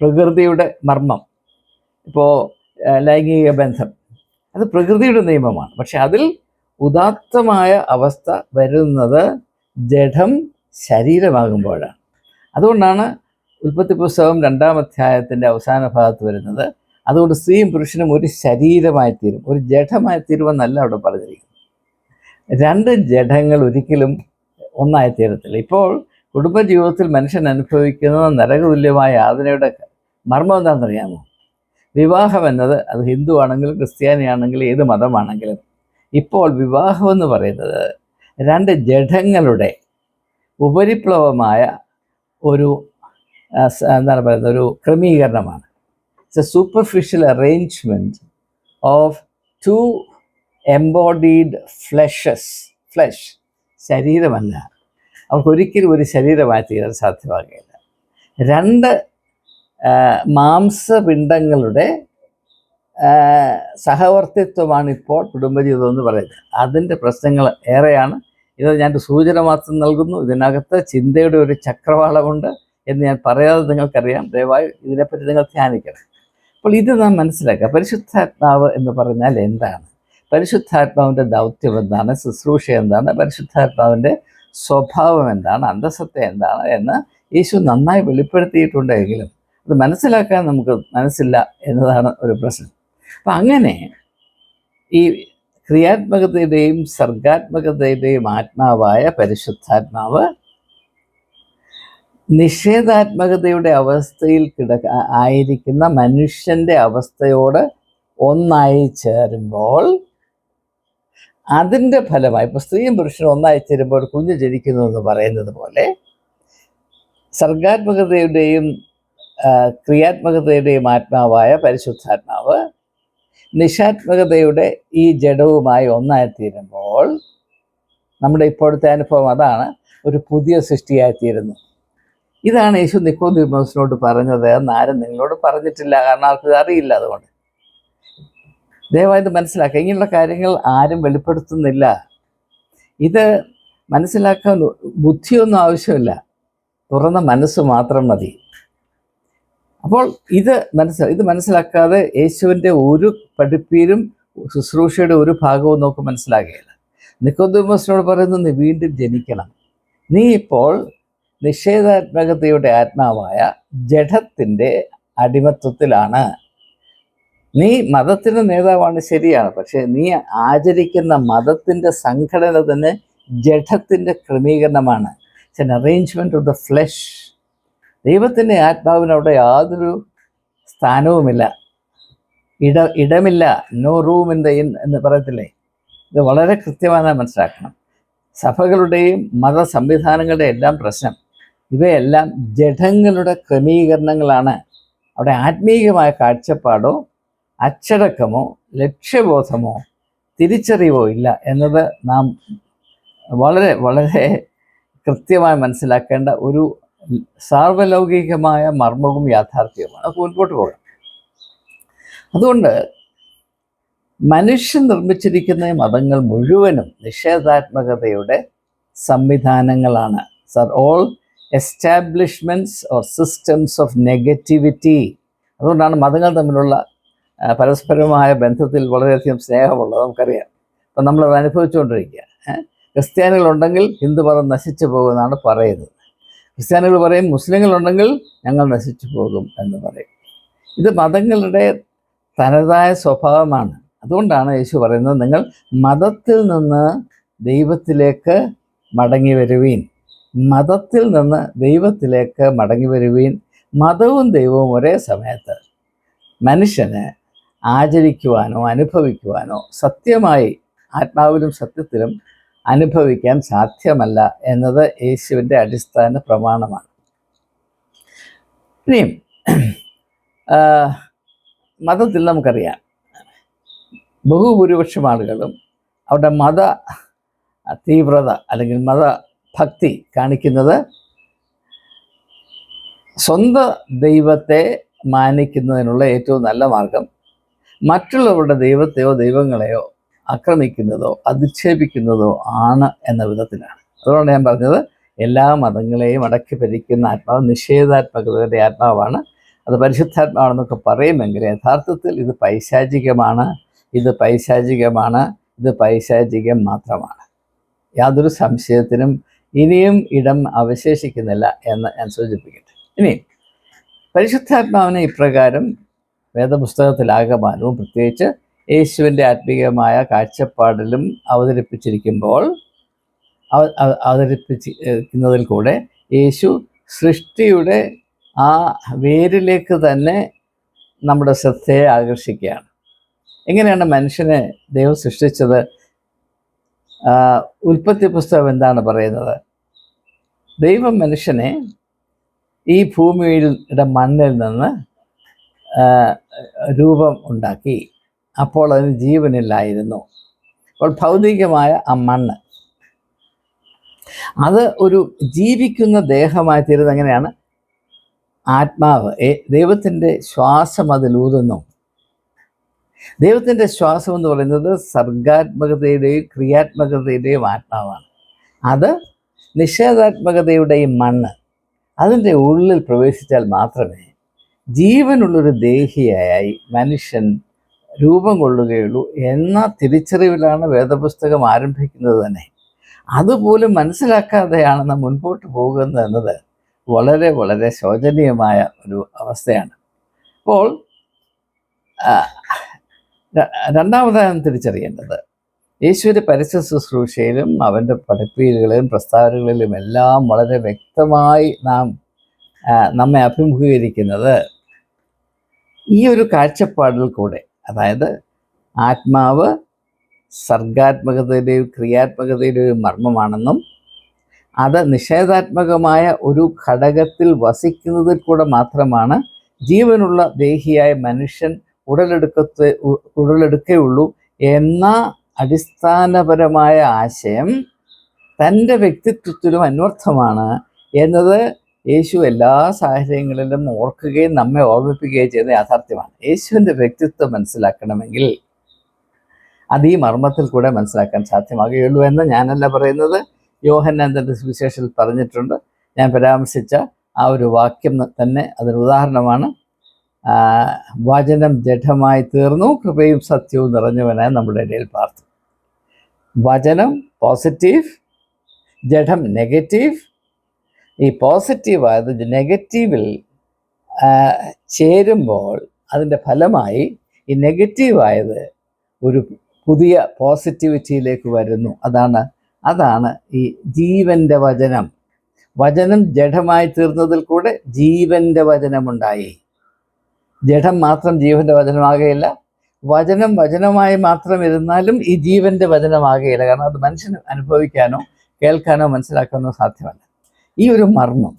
Speaker 1: പ്രകൃതിയുടെ മർമ്മം. ഇപ്പോൾ ലൈംഗിക ബന്ധം അത് പ്രകൃതിയുടെ നിയമമാണ്. പക്ഷെ അതിൽ ഉദാത്തമായ അവസ്ഥ വരുന്നത് ജഡം ശരീരമാകുമ്പോഴാണ്. അതുകൊണ്ടാണ് ഉൽപ്പത്തി പുസ്തകം 2-ാം അധ്യായത്തിൻ്റെ അവസാന ഭാഗത്ത് വരുന്നത്, അതുകൊണ്ട് സ്ത്രീയും പുരുഷനും ഒരു ശരീരമായി തീരും, ഒരു ജഡമായി തീരുമെന്നല്ല അവിടെ പറഞ്ഞിരിക്കുന്നത്. രണ്ട് ജഡങ്ങൾ ഒരിക്കലും ഒന്നായി തീരത്തില്ല. ഇപ്പോൾ കുടുംബജീവിതത്തിൽ മനുഷ്യൻ അനുഭവിക്കുന്ന നരകതുല്യമായ യാതനയുടെ മർമ്മം എന്താണെന്നറിയാമോ? വിവാഹം എന്നത്, അത് ഹിന്ദു ആണെങ്കിലും ക്രിസ്ത്യാനി ആണെങ്കിലും ഏത് മതമാണെങ്കിലും, ഇപ്പോൾ വിവാഹം എന്ന് പറയുന്നത് രണ്ട് ജഡങ്ങളുടെ ഉപരിപ്ലവമായ ഒരു എന്താണ് പറയുന്നത്, ഒരു ക്രമീകരണമാണ്. It's a superficial arrangement of to embodied flesh. ശരീരമല്ല, അവർക്കൊരിക്കലും ഒരു ശരീരമായി തീരാൻ സാധ്യമാകുകയില്ല. രണ്ട് മാംസപിണ്ഡങ്ങളുടെ സഹവർത്തിത്വമാണ് ഇപ്പോൾ കുടുംബജീവിതം എന്ന് പറയുന്നത്. അതിൻ്റെ പ്രശ്നങ്ങൾ ഏറെയാണ്. ഇത് ഞാനൊരു സൂചന മാത്രം നൽകുന്നു. ഇതിനകത്ത് ചിന്തയുടെ ഒരു ചക്രവാളമുണ്ട് എന്ന് ഞാൻ പറയാതെ നിങ്ങൾക്കറിയാം. ദയവായി ഇതിനെപ്പറ്റി നിങ്ങൾ ധ്യാനിക്കണം. അപ്പോൾ ഇത് നാം മനസ്സിലാക്കുക. പരിശുദ്ധാത്മാവ് എന്ന് പറഞ്ഞാൽ എന്താണ്? പരിശുദ്ധാത്മാവിൻ്റെ ദൗത്യം എന്താണ്? ശുശ്രൂഷ എന്താണ്? പരിശുദ്ധാത്മാവിൻ്റെ സ്വഭാവം എന്താണ്? അന്തസ്സത്തെ എന്താണ് എന്ന് യേശു നന്നായി വെളിപ്പെടുത്തിയിട്ടുണ്ടെങ്കിലും അത് മനസ്സിലാക്കാൻ നമുക്ക് മനസ്സില്ല എന്നതാണ് ഒരു പ്രശ്നം. അപ്പം അങ്ങനെ ഈ ക്രിയാത്മകതയുടെയും സർഗാത്മകതയുടെയും ആത്മാവായ പരിശുദ്ധാത്മാവ് നിഷേധാത്മകതയുടെ അവസ്ഥയിൽ ആയിരിക്കുന്ന മനുഷ്യൻ്റെ അവസ്ഥയോട് ഒന്നായി ചേരുമ്പോൾ അതിൻ്റെ ഫലമായി, ഇപ്പോൾ സ്ത്രീയും പുരുഷനും ഒന്നായി ചേരുമ്പോൾ കുഞ്ഞ് ജനിക്കുന്നു എന്ന് പറയുന്നത് പോലെ, സർഗാത്മകതയുടെയും ക്രിയാത്മകതയുടെയും ആത്മാവായ പരിശുദ്ധാത്മാവ് നിഷാത്മകതയുടെ ഈ ജഡവുമായി ഒന്നായിത്തീരുമ്പോൾ നമ്മുടെ ഇപ്പോഴത്തെ അനുഭവം അതാണ്, ഒരു പുതിയ സൃഷ്ടിയായിത്തീരുന്നു. ഇതാണ് യേശു നിക്കോദീമോസിനോട് പറഞ്ഞത് എന്ന് ആരും നിങ്ങളോട് പറഞ്ഞിട്ടില്ല, കാരണം ആർക്കും അറിയില്ല. അതുകൊണ്ട് ദയവായി ഇത് മനസ്സിലാക്കുക. ഇങ്ങനെയുള്ള കാര്യങ്ങൾ ആരും വെളിപ്പെടുത്തുന്നില്ല. ഇത് മനസ്സിലാക്കാൻ ബുദ്ധിയൊന്നും ആവശ്യമില്ല, തുറന്ന മനസ്സ് മാത്രം മതി. അപ്പോൾ ഇത് മനസ്സിലാക്കാതെ യേശുവിൻ്റെ ഒരു പഠിപ്പീരും ശുശ്രൂഷയുടെ ഒരു ഭാഗവും നമുക്ക് മനസ്സിലാകുകയില്ല. നിക്കോദീമോസിനോട് പറയുന്നു, നീ വീണ്ടും ജനിക്കണം. നീ ഇപ്പോൾ നിഷേധാത്മകതയുടെ ആത്മാവായ ജഡത്തിൻ്റെ അടിമത്വത്തിലാണ്. നീ മതത്തിൻ്റെ നേതാവാണ്, ശരിയാണ്. പക്ഷേ നീ ആചരിക്കുന്ന മതത്തിൻ്റെ സംഘടന തന്നെ ജഡത്തിൻ്റെ ക്രമീകരണമാണ്. It's an arrangement of the flesh. ദൈവത്തിൻ്റെ ആത്മാവിന് അവിടെ യാതൊരു സ്ഥാനവുമില്ല, ഇടമില്ല. No room in the in എന്ന് പറയത്തില്ലേ? ഇത് വളരെ കൃത്യമായി മനസ്സിലാക്കണം. സഭകളുടെയും മത സംവിധാനങ്ങളുടെയും എല്ലാം പ്രശ്നം ഇവയെല്ലാം ജഡങ്ങളുടെ ക്രമീകരണങ്ങളാണ്. അവിടെ ആത്മീയമായ കാഴ്ചപ്പാടോ അച്ചടക്കമോ ലക്ഷ്യബോധമോ തിരിച്ചറിവോ ഇല്ല എന്നത് നാം വളരെ വളരെ കൃത്യമായി മനസ്സിലാക്കേണ്ട ഒരു സാർവലൗകികമായ മർമ്മവും യാഥാർത്ഥ്യവുമാണ്. അത് മുൻപോട്ട് പോകാം. അതുകൊണ്ട് മനുഷ്യൻ നിർമ്മിച്ചിരിക്കുന്ന മതങ്ങൾ മുഴുവനും നിഷേധാത്മകതയുടെ സംവിധാനങ്ങളാണ്. All establishments or systems of negativity. അതുകൊണ്ടാണ് മതങ്ങൾ തമ്മിലുള്ള പരസ്പരമായ ബന്ധത്തിൽ വളരെയധികം സ്നേഹമുള്ളത് നമുക്കറിയാം. അപ്പം നമ്മളത് അനുഭവിച്ചുകൊണ്ടിരിക്കുക. ക്രിസ്ത്യാനികളുണ്ടെങ്കിൽ ഹിന്ദു മതം നശിച്ചു പോകുമെന്നാണ് പറയുന്നത്. ക്രിസ്ത്യാനികൾ പറയും മുസ്ലിങ്ങളുണ്ടെങ്കിൽ ഞങ്ങൾ നശിച്ചു പോകും എന്ന് പറയും. ഇത് മതങ്ങളുടെ തനതായ സ്വഭാവമാണ്. അതുകൊണ്ടാണ് യേശു പറയുന്നത്, നിങ്ങൾ മതത്തിൽ നിന്ന് ദൈവത്തിലേക്ക് മടങ്ങി വരുവീൻ. മതത്തിൽ നിന്ന് ദൈവത്തിലേക്ക് മടങ്ങി വരുവീൻ. മതവും ദൈവവും ഒരേ സമയത്ത് മനുഷ്യന് ആചരിക്കുവാനോ അനുഭവിക്കുവാനോ സത്യമായി ആത്മാവിലും സത്യത്തിലും അനുഭവിക്കാൻ സാധ്യമല്ല എന്നത് യേശുവിൻ്റെ അടിസ്ഥാന പ്രമാണമാണ്. ഇനിയും മതത്തിൽ നമുക്കറിയാം, ബഹുഭൂരിപക്ഷം ആളുകളും അവരുടെ മത തീവ്രത അല്ലെങ്കിൽ മതഭക്തി കാണിക്കുന്നത് സ്വന്തം ദൈവത്തെ മാനിക്കുന്നതിനുള്ള ഏറ്റവും നല്ല മാർഗം മറ്റുള്ളവരുടെ ദൈവത്തെയോ ദൈവങ്ങളെയോ ആക്രമിക്കുന്നതോ അധിക്ഷേപിക്കുന്നതോ ആണ് എന്ന വിധത്തിലാണ്. അതുകൊണ്ട് ഞാൻ പറഞ്ഞത് എല്ലാ മതങ്ങളെയും അടക്കി ഭരിക്കുന്ന ആത്മാവ് നിഷേധാത്മകതയുടെ ആത്മാവാണ്. അത് പരിശുദ്ധാത്മാവാണെന്നൊക്കെ പറയുമെങ്കിൽ യഥാർത്ഥത്തിൽ ഇത് പൈശാചികമാണ്, ഇത് പൈശാചികമാണ്, ഇത് പൈശാചികം മാത്രമാണ്. യാതൊരു സംശയത്തിനും ഇനിയും ഇടം അവശേഷിക്കുന്നില്ല എന്ന് ഞാൻ സൂചിപ്പിക്കട്ടെ. ഇനി പരിശുദ്ധാത്മാവിനെ ഇപ്രകാരം വേദപുസ്തകത്തിലാകമാനവും പ്രത്യേകിച്ച് യേശുവിൻ്റെ ആത്മീയമായ കാഴ്ചപ്പാടിലും അവതരിപ്പിച്ചിരിക്കുന്നതിൽ കൂടെ യേശു സൃഷ്ടിയുടെ ആ വേരിലേക്ക് തന്നെ നമ്മുടെ ശ്രദ്ധയെ ആകർഷിക്കുകയാണ്. എങ്ങനെയാണ് മനുഷ്യനെ ദൈവം സൃഷ്ടിച്ചത്? ഉൽപ്പത്തി പുസ്തകം എന്താണ് പറയുന്നത്? ദൈവം മനുഷ്യനെ ഈ ഭൂമിയുടെ മണ്ണിൽ നിന്ന് രൂപം ഉണ്ടാക്കി. അപ്പോൾ അതിന് ജീവനില്ലായിരുന്നു. അപ്പോൾ ഭൗതികമായ ആ മണ്ണ് അത് ഒരു ജീവിക്കുന്ന ദേഹമായി തീരുന്നത് എങ്ങനെയാണ്? ആത്മാവ്, ദൈവത്തിൻ്റെ ശ്വാസം അതിലൂതുന്നു. ദൈവത്തിൻ്റെ ശ്വാസം എന്ന് പറയുന്നത് സർഗാത്മകതയുടെയും ക്രിയാത്മകതയുടെയും ആത്മാവാണ്. അത് നിഷേധാത്മകതയുടെയും മണ്ണ് അതിൻ്റെ ഉള്ളിൽ പ്രവേശിച്ചാൽ മാത്രമേ ജീവനുള്ളൊരു ദേഹിയായി മനുഷ്യൻ രൂപം കൊള്ളുകയുള്ളൂ എന്ന തിരിച്ചറിവിലാണ് വേദപുസ്തകം ആരംഭിക്കുന്നത് തന്നെ. അതുപോലും മനസ്സിലാക്കാതെയാണ് നാം മുൻപോട്ട് പോകുന്നത് എന്നത് വളരെ വളരെ ശോചനീയമായ ഒരു അവസ്ഥയാണ്. അപ്പോൾ രണ്ടാമതായി തിരിച്ചറിയേണ്ടത് യേശുവിൻ്റെ പരസ്യ ശുശ്രൂഷയിലും അവൻ്റെ പഠിപ്പീലുകളിലും പ്രസ്താവനകളിലും എല്ലാം വളരെ വ്യക്തമായി നമ്മെ അഭിമുഖീകരിക്കുന്നത് ഈ ഒരു കാഴ്ചപ്പാടിൽ കൂടെ, അതായത് ആത്മാവ് സർഗാത്മകതയുടെയും ക്രിയാത്മകതയുടെയും മർമ്മമാണെന്നും അത് നിഷേധാത്മകമായ ഒരു ഘടകത്തിൽ വസിക്കുന്നതിൽ കൂടെ മാത്രമാണ് ജീവനുള്ള ദേഹിയായ മനുഷ്യൻ ഉടലെടുക്കുകയുള്ളൂ എന്ന അടിസ്ഥാനപരമായ ആശയം തൻ്റെ വ്യക്തിത്വത്തിലും അന്വർത്ഥമാണ് എന്നത് യേശു എല്ലാ സാഹചര്യങ്ങളിലും ഓർക്കുകയും നമ്മെ ഓർമ്മിപ്പിക്കുകയും ചെയ്യുന്ന യാഥാർത്ഥ്യമാണ്. യേശുവിൻ്റെ വ്യക്തിത്വം മനസ്സിലാക്കണമെങ്കിൽ അത് ഈ മർമ്മത്തിൽ കൂടെ മനസ്സിലാക്കാൻ സാധ്യമാകുകയുള്ളൂ എന്ന് ഞാനല്ല പറയുന്നത്. യോഹന്നാൻ തൻ്റെ സുവിശേഷത്തിൽ പറഞ്ഞിട്ടുണ്ട്. ഞാൻ പരാമർശിച്ച ആ ഒരു വാക്യം തന്നെ അതിന് ഉദാഹരണമാണ്. വചനം ജഡമായി തീർന്നു, കൃപയും സത്യവും നിറഞ്ഞവനായി നമ്മുടെ ഇടയിൽ പാർത്തു. വചനം പോസിറ്റീവ്, ജഡം നെഗറ്റീവ്. ഈ പോസിറ്റീവായത് നെഗറ്റീവിൽ ചേരുമ്പോൾ അതിൻ്റെ ഫലമായി ഈ നെഗറ്റീവായത് ഒരു പുതിയ പോസിറ്റിവിറ്റിയിലേക്ക് വരുന്നു. അതാണ് ഈ ജീവൻ്റെ വചനം. വചനം ജഡമായി തീർന്നതിൽ കൂടെ ജീവൻ്റെ വചനമുണ്ടായി. ജഡം മാത്രം ജീവൻ്റെ വചനമാകുകയില്ല, വചനം വചനമായി മാത്രം ഇരുന്നാലും ഈ ജീവൻ്റെ വചനമാകുകയില്ല. കാരണം അത് മനുഷ്യന് അനുഭവിക്കാനോ കേൾക്കാനോ മനസ്സിലാക്കാനോ സാധ്യമല്ല. ഈ ഒരു മർമ്മം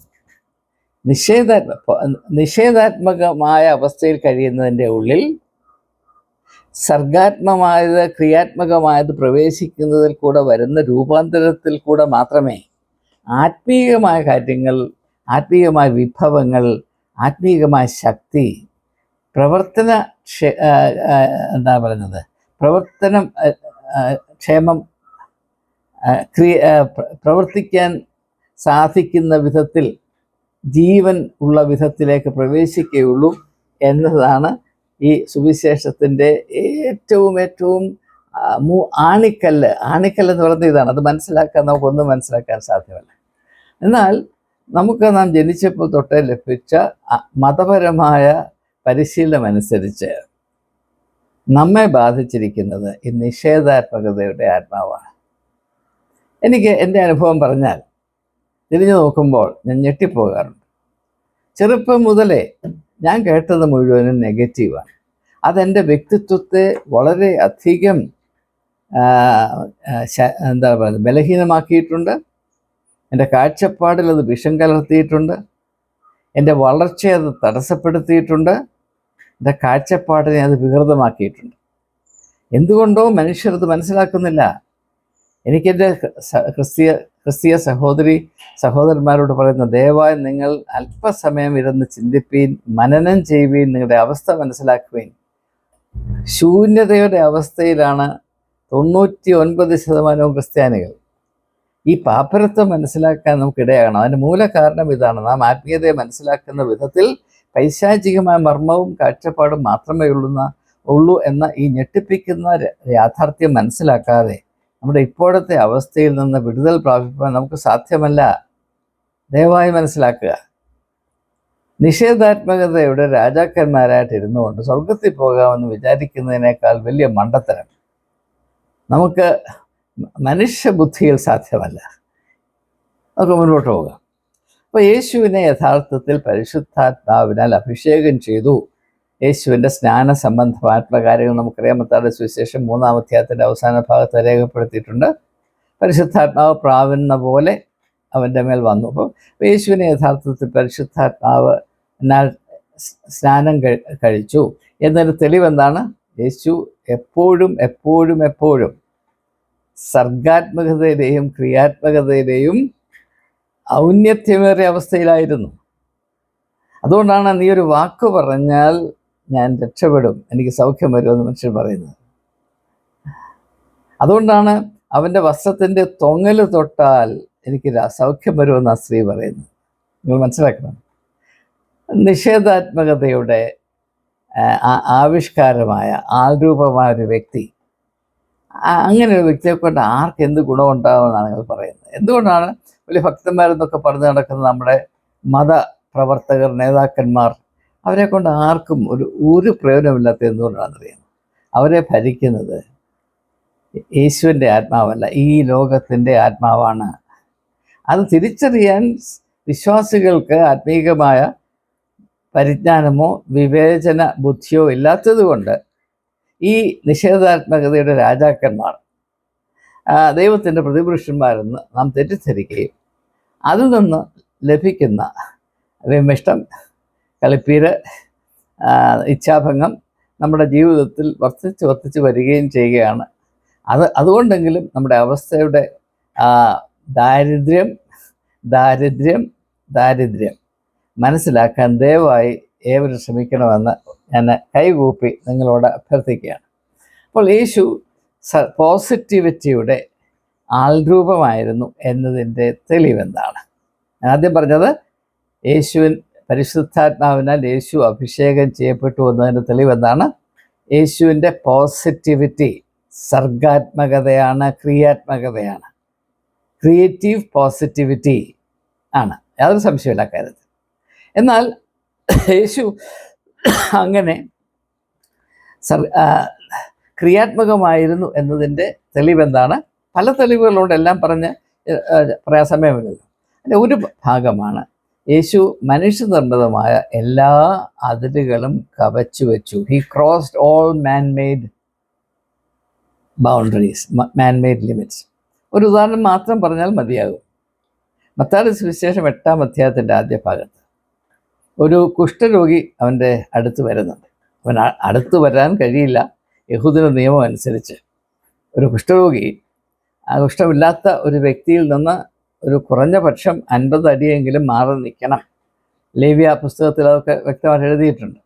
Speaker 1: നിഷേധാത്മകമായ അവസ്ഥയിൽ കഴിയുന്നതിൻ്റെ ഉള്ളിൽ സർഗാത്മകമായത് ക്രിയാത്മകമായത് പ്രവേശിക്കുന്നതിൽ കൂടെ വരുന്ന രൂപാന്തരത്തിൽ കൂടെ മാത്രമേ ആത്മീയമായ കാര്യങ്ങൾ, ആത്മീയമായ വിഭവങ്ങൾ, ആത്മീയമായ ശക്തി, പ്രവർത്തിക്കാൻ സാധിക്കുന്ന വിധത്തിൽ ജീവൻ ഉള്ള വിധത്തിലേക്ക് പ്രവേശിക്കുകയുള്ളൂ എന്നതാണ് ഈ സുവിശേഷത്തിൻ്റെ ഏറ്റവും ആണിക്കല്ല് എന്ന് പറയുന്നത് ഇതാണ്. അത് മനസ്സിലാക്കാൻ നമുക്കൊന്നും മനസ്സിലാക്കാൻ സാധ്യമല്ല. എന്നാൽ നാം ജനിച്ചപ്പോൾ തൊട്ടേ ലഭിച്ച മതപരമായ പരിശീലനം അനുസരിച്ച് നമ്മെ ബാധിച്ചിരിക്കുന്നത് ഈ നിഷേധാത്മകതയുടെ ആത്മാവാണ്. എനിക്ക് എൻ്റെ അനുഭവം പറഞ്ഞാൽ തിരിഞ്ഞു നോക്കുമ്പോൾ ഞാൻ ഞെട്ടിപ്പോകാറുണ്ട്. ചെറുപ്പം മുതലേ ഞാൻ കേട്ടത് മുഴുവനും നെഗറ്റീവാണ്. അതെൻ്റെ വ്യക്തിത്വത്തെ വളരെ അധികം ബലഹീനമാക്കിയിട്ടുണ്ട്. എൻ്റെ കാഴ്ചപ്പാടിൽ അത് വിഷം കലർത്തിയിട്ടുണ്ട്. എൻ്റെ വളർച്ചയെ അത് തടസ്സപ്പെടുത്തിയിട്ടുണ്ട്. എൻ്റെ കാഴ്ചപ്പാടിനെ അത് വികൃതമാക്കിയിട്ടുണ്ട്. എന്തുകൊണ്ടോ മനുഷ്യരത് മനസ്സിലാക്കുന്നില്ല. എനിക്കെൻ്റെ ക്രിസ്തീയ സഹോദരന്മാരോട് പറയുന്ന, ദയവായി നിങ്ങൾ അല്പസമയം ഇരുന്ന് ചിന്തിപ്പീൻ, മനനം ചെയ്യുവീൻ, നിങ്ങളുടെ അവസ്ഥ മനസ്സിലാക്കുവീൻ. ശൂന്യതയുടെ അവസ്ഥയിലാണ് 99% ക്രിസ്ത്യാനികൾ. ഈ പാപ്പരത്വം മനസ്സിലാക്കാൻ നമുക്കിടയാകണം. അതിന് മൂല കാരണം ഇതാണ്. നാം ആത്മീയതയെ മനസ്സിലാക്കുന്ന വിധത്തിൽ പൈശാചികമായ മർമ്മവും കാഴ്ചപ്പാടും മാത്രമേ ഉള്ളൂ എന്ന ഈ ഞെട്ടിപ്പിക്കുന്ന യാഥാർത്ഥ്യം മനസ്സിലാക്കാതെ നമ്മുടെ ഇപ്പോഴത്തെ അവസ്ഥയിൽ നിന്ന് വിടുതൽ പ്രാപിക്കാൻ നമുക്ക് സാധ്യമല്ല. ദയവായി മനസ്സിലാക്കുക. നിഷേധാത്മകതയുടെ രാജാക്കന്മാരായിട്ട് ഇരുന്നുകൊണ്ട് സ്വർഗത്തിൽ പോകാമെന്ന് വിചാരിക്കുന്നതിനേക്കാൾ വലിയ മണ്ടത്തരം നമുക്ക് മനുഷ്യബുദ്ധിയിൽ സാധ്യമല്ല. നമുക്ക് മുന്നോട്ട് പോകാം. അപ്പോൾ യേശുവിനെ യഥാർത്ഥത്തിൽ പരിശുദ്ധാത്മാവിനാൽ അഭിഷേകം ചെയ്തു. യേശുവിൻ്റെ സ്നാന സംബന്ധമായിട്ടുള്ള കാര്യങ്ങൾ നമുക്കറിയാം. മത്തായിയുടെ സുവിശേഷം 3-ാം അധ്യായത്തിൻ്റെ അവസാന ഭാഗത്ത് രേഖപ്പെടുത്തിയിട്ടുണ്ട്. പരിശുദ്ധാത്മാവ് പ്രാവുന്ന പോലെ അവൻ്റെ മേൽ വന്നു. അപ്പോൾ യേശുവിനെ യഥാർത്ഥത്തിൽ പരിശുദ്ധാത്മാവ് എന്നാൽ സ്നാനം കഴിച്ചു എന്നൊരു തെളിവെന്താണ്? യേശു എപ്പോഴും എപ്പോഴും എപ്പോഴും സർഗാത്മകതയുടെയും ക്രിയാത്മകതയുടെയും ഔന്നത്യമേറിയ അവസ്ഥയിലായിരുന്നു. അതുകൊണ്ടാണ് നീ ഒരു വാക്ക് പറഞ്ഞാൽ ഞാൻ രക്ഷപ്പെടും, എനിക്ക് സൗഖ്യം വരുമെന്ന് മനുഷ്യൻ പറയുന്നത്. അതുകൊണ്ടാണ് അവൻ്റെ വസ്ത്രത്തിൻ്റെ തൊങ്ങൽ തൊട്ടാൽ എനിക്ക് സൗഖ്യം വരുമെന്ന് ആ സ്ത്രീ പറയുന്നത്. നിങ്ങൾ മനസ്സിലാക്കണം. നിഷേധാത്മകതയുടെ ആവിഷ്കാരമായ ആൾരൂപമായ ഒരു വ്യക്തി, അങ്ങനെ ഒരു വ്യക്തിയെ കൊണ്ട് ആർക്ക് എന്ത് ഗുണമുണ്ടാകുമെന്നാണ് നിങ്ങൾ പറയുന്നത്. എന്തുകൊണ്ടാണ് വലിയ ഭക്തന്മാരെന്നൊക്കെ പറഞ്ഞു നടക്കുന്ന നമ്മുടെ മതപ്രവർത്തകർ, നേതാക്കന്മാർ, അവരെ കൊണ്ട് ആർക്കും ഒരു പ്രയോജനമില്ലാത്ത എന്തുകൊണ്ടാണെന്നറിയാം? അവരെ ഭരിക്കുന്നത് യേശുവിൻ്റെ ആത്മാവല്ല, ഈ ലോകത്തിൻ്റെ ആത്മാവാണ്. അത് തിരിച്ചറിയാൻ വിശ്വാസികൾക്ക് ആത്മീകമായ പരിജ്ഞാനമോ വിവേചന ബുദ്ധിയോ ഇല്ലാത്തത് കൊണ്ട് ഈ നിഷേധാത്മകതയുടെ രാജാക്കന്മാർ ദൈവത്തിൻ്റെ പ്രതിപുരുഷന്മാരെന്ന് നാം തെറ്റിദ്ധരിക്കുകയും അതിൽ നിന്ന് ലഭിക്കുന്ന വിമിഷ്ടം, കളിപ്പീര്, ഇച്ഛാഭംഗം നമ്മുടെ ജീവിതത്തിൽ വർദ്ധിച്ച് വരികയും ചെയ്യുകയാണ്. അതുകൊണ്ടെങ്കിലും നമ്മുടെ അവസ്ഥയുടെ ദാരിദ്ര്യം മനസ്സിലാക്കാൻ ദയവായി ഏവരും ശ്രമിക്കണമെന്ന് ഞാൻ കൈകൂപ്പി നിങ്ങളോട് അഭ്യർത്ഥിക്കുകയാണ്. അപ്പോൾ യേശു പോസിറ്റിവിറ്റിയുടെ ആൾരൂപമായിരുന്നു എന്നതിൻ്റെ തെളിവെന്താണ്? ആദ്യം പറഞ്ഞത് യേശുവിൻ പരിശുദ്ധാത്മാവിനാൽ യേശു അഭിഷേകം ചെയ്യപ്പെട്ടു എന്നതിൻ്റെ തെളിവെന്താണ്? യേശുവിൻ്റെ പോസിറ്റിവിറ്റി സർഗാത്മകതയാണ്, ക്രിയാത്മകതയാണ്, ക്രിയേറ്റീവ് പോസിറ്റിവിറ്റി ആണ്, യാതൊരു സംശയമില്ല കാര്യത്തിൽ. എന്നാൽ യേശു അങ്ങനെ ക്രിയാത്മകമായിരുന്നു എന്നതിൻ്റെ തെളിവെന്താണ്? പല തെളിവുകളുണ്ട്, എല്ലാം പറഞ്ഞ് പ്രയാസമേമില്ലല്ലോ. അതിൻ്റെ ഒരു ഭാഗമാണ് യേശു മനുഷ്യനിർമ്മിതമായ എല്ലാ അതിരുകളും കവച്ചു വെച്ചു. He crossed all man-made boundaries, man-made limits. ഒരു ഉദാഹരണം മാത്രം പറഞ്ഞാൽ മതിയാകും. മത്തായിയുടെ സുവിശേഷം 8-ാം അധ്യായത്തിൻ്റെ ആദ്യ ഭാഗത്ത് ഒരു കുഷ്ഠരോഗി അവൻ്റെ അടുത്ത് വരുന്നുണ്ട്. അവൻ അടുത്ത് വരാൻ കഴിയില്ല. യഹൂദന നിയമം അനുസരിച്ച് ഒരു കുഷ്ഠരോഗി ആ കുഷ്ഠമില്ലാത്ത ഒരു വ്യക്തിയിൽ നിന്ന് ഒരു കുറഞ്ഞ പക്ഷം 50 അടിയെങ്കിലും മാറി നിൽക്കണം. ലേവ്യ പുസ്തകത്തിൽ അതൊക്കെ വ്യക്തമായിട്ട് എഴുതിയിട്ടുണ്ട്.